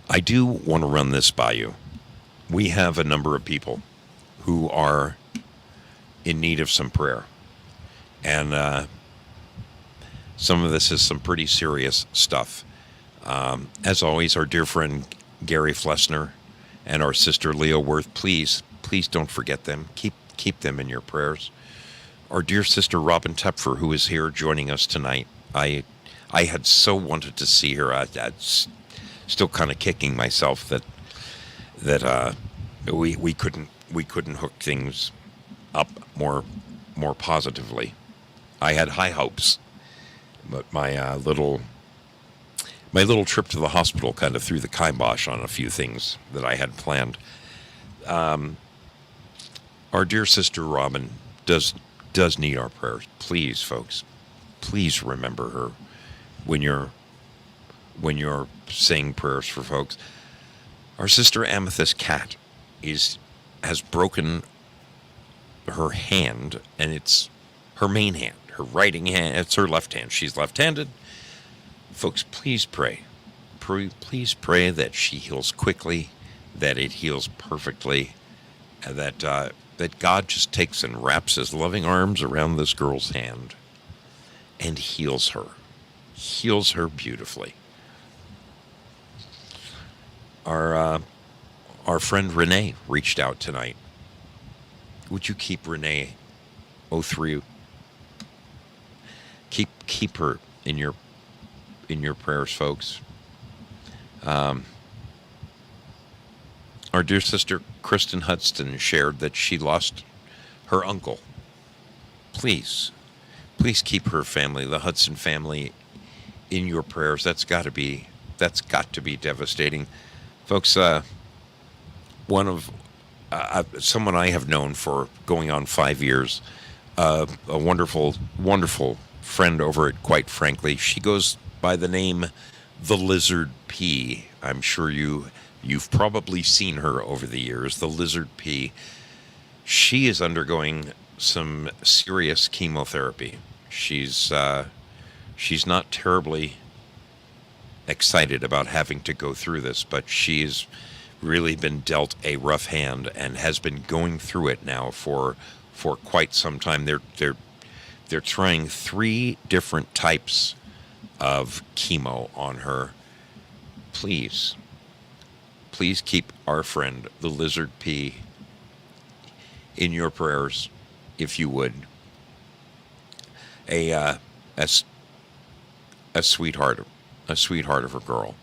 I do want to run this by you. We have a number of people who are in need of some prayer, and some of this is some pretty serious stuff. As always, our dear friend Gary Flessner and our sister Leah Worth, please don't forget them. Keep them in your prayers. Our dear sister Robin Tepfer, who is here joining us tonight. I had so wanted to see her. I'm still kind of kicking myself that we couldn't hook things up more positively. I had high hopes, but my little trip to the hospital kind of threw the kibosh on a few things that I had planned. Our dear sister Robin does need our prayers. Please, folks, please remember her when you're saying prayers for folks. Our sister Amethyst Cat has broken her hand, and it's her main hand, her writing hand. It's her left hand. She's left-handed. Folks, please pray. Please pray that she heals quickly, that it heals perfectly, and that God just takes and wraps his loving arms around this girl's hand and heals her beautifully. Our friend Renee reached out tonight. Would you keep Renee through? Keep her in your prayers, folks. Our dear sister Kristen Hudson shared that she lost her uncle. Please keep her family, the Hudson family, in your prayers. That's got to be devastating, folks. Someone I have known for going on 5 years, a wonderful friend over at Quite Frankly. She goes by the name The Lizard P. I'm sure you've probably seen her over the years. The Lizard P. She is undergoing some serious chemotherapy. She's not terribly excited about having to go through this, but she's really been dealt a rough hand and has been going through it now for quite some time. They're trying 3 different types of chemo on her. Please keep our friend, the Lizard P, in your prayers, if you would. A sweetheart of a girl.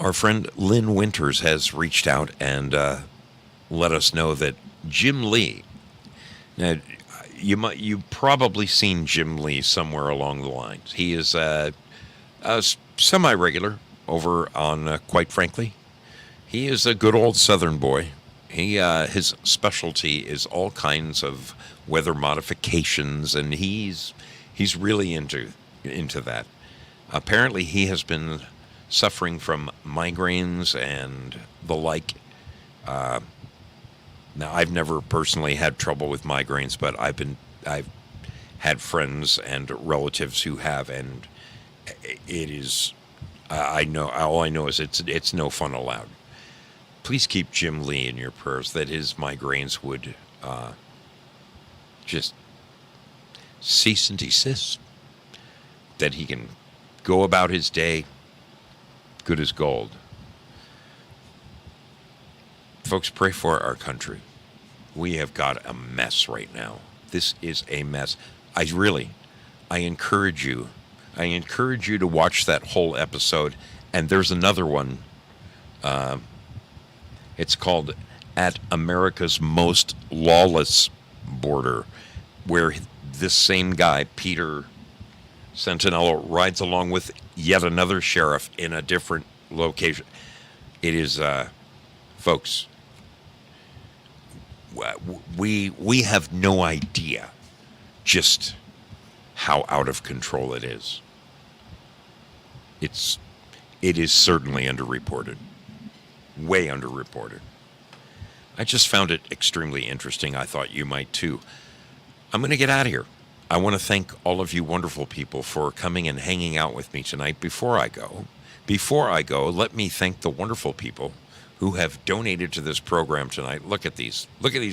Our friend Lynn Winters has reached out and let us know that Jim Lee. Now, you've probably seen Jim Lee somewhere along the lines. He is a semi-regular over on Quite Frankly. He is a good old Southern boy. His specialty is all kinds of weather modifications, and he's really into that. Apparently, he has been suffering from migraines and the like. Now, I've never personally had trouble with migraines, but I've had friends and relatives who have, and it is I know. All I know is it's no fun allowed. Please keep Jim Lee in your prayers that his migraines would just cease and desist. That he can go about his day good as gold. Folks, pray for our country. We have got a mess right now. This is a mess. I encourage you. I encourage you to watch that whole episode. And there's another one. It's called At America's Most Lawless Border, where this same guy, Peter Sentinello, rides along with yet another sheriff in a different location. It is, folks, we have no idea just how out of control it is. It is certainly underreported. Way underreported. I just found it extremely interesting. I thought you might too. I'm going to get out of here. I want to thank all of you wonderful people for coming and hanging out with me tonight. Before I go, let me thank the wonderful people who have donated to this program tonight. Look at these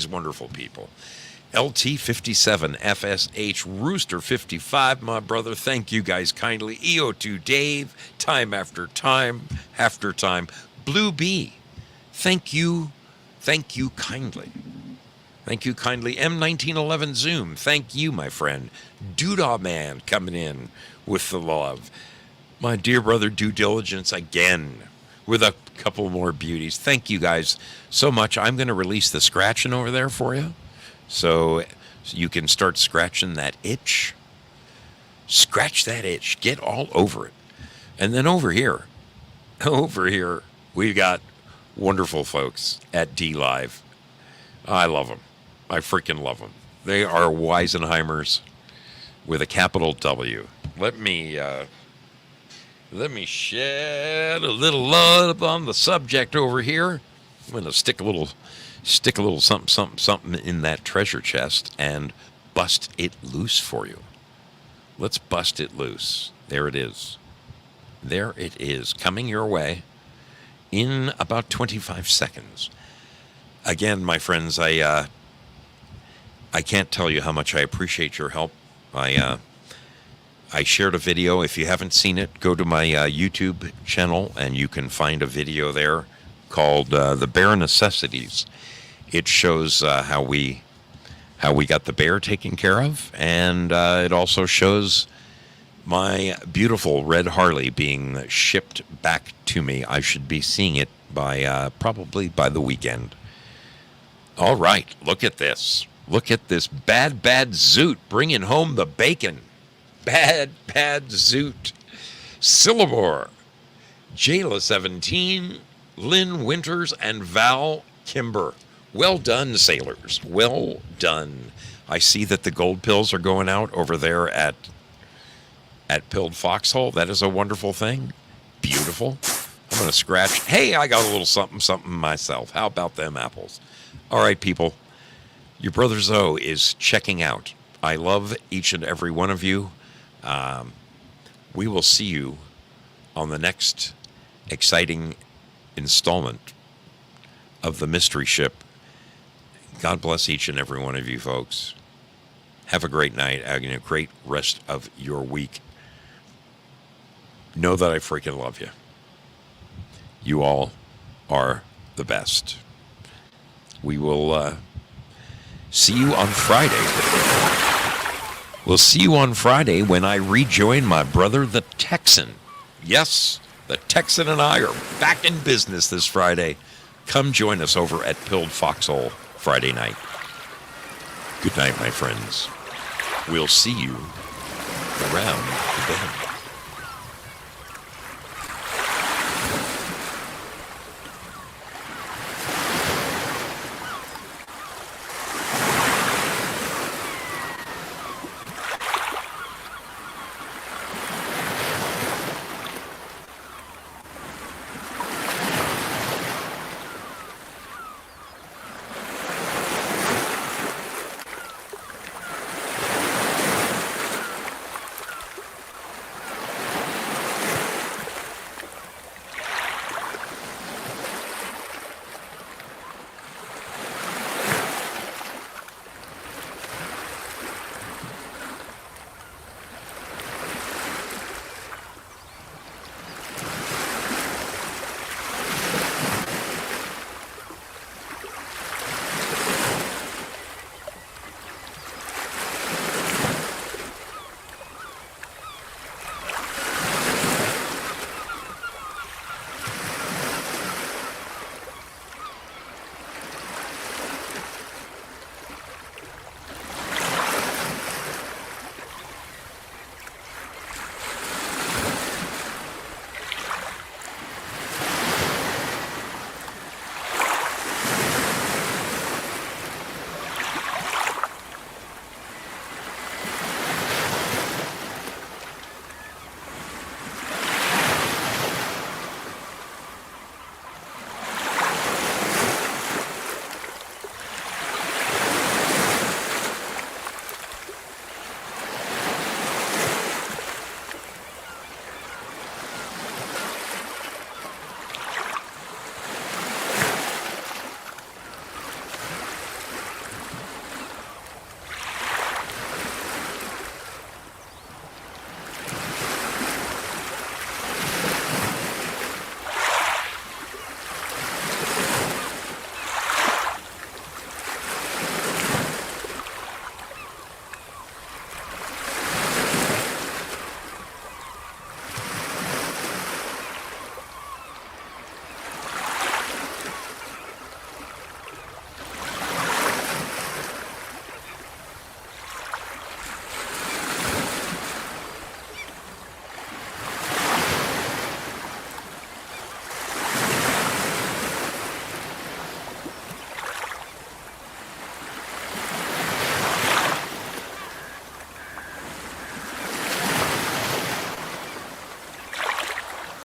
wonderful people. LT57, FSH, Rooster 55, my brother, thank you guys kindly. EO2 Dave, time after time after time. Blue B, thank you kindly. Thank you kindly. M1911 Zoom, thank you, my friend. Doodah Man coming in with the love. My dear brother, Due Diligence again with a couple more beauties. Thank you guys so much. I'm going to release the scratching over there for you. So you can start scratching that itch. Scratch that itch. Get all over it. And then over here, we've got wonderful folks at D-Live. I love them. I freaking love them. They are Weisenheimers with a capital W. Let me shed a little love on the subject over here. I'm going to stick a little something in that treasure chest and bust it loose for you. Let's bust it loose. There it is. There it is, coming your way in about 25 seconds. Again, my friends, I can't tell you how much I appreciate your help. I shared a video. If you haven't seen it, go to my YouTube channel and you can find a video there called The Bear Necessities. It shows how we got the bear taken care of, and it also shows my beautiful red Harley being shipped back to me. I should be seeing it by probably by the weekend. All right, look at this. Look at this bad Zoot bringing home the bacon. Bad Zoot. Syllabore, Jayla 17, Lynn Winters, and Val Kimber. Well done, sailors. Well done. I see that the gold pills are going out over there at Pilled Foxhole. That is a wonderful thing. Beautiful. I'm going to scratch. Hey, I got a little something myself. How about them apples? All right, people. Your brother Zoe is checking out. I love each and every one of you. We will see you on the next exciting installment of the Mystery Ship. God bless each and every one of you folks. Have a great night and a great rest of your week. Know that I freaking love you. You all are the best. We will see you on Friday. We'll see you on Friday when I rejoin my brother, the Texan. Yes, the Texan and I are back in business this Friday. Come join us over at Pilled Foxhole Friday night. Good night, my friends. We'll see you around the bend.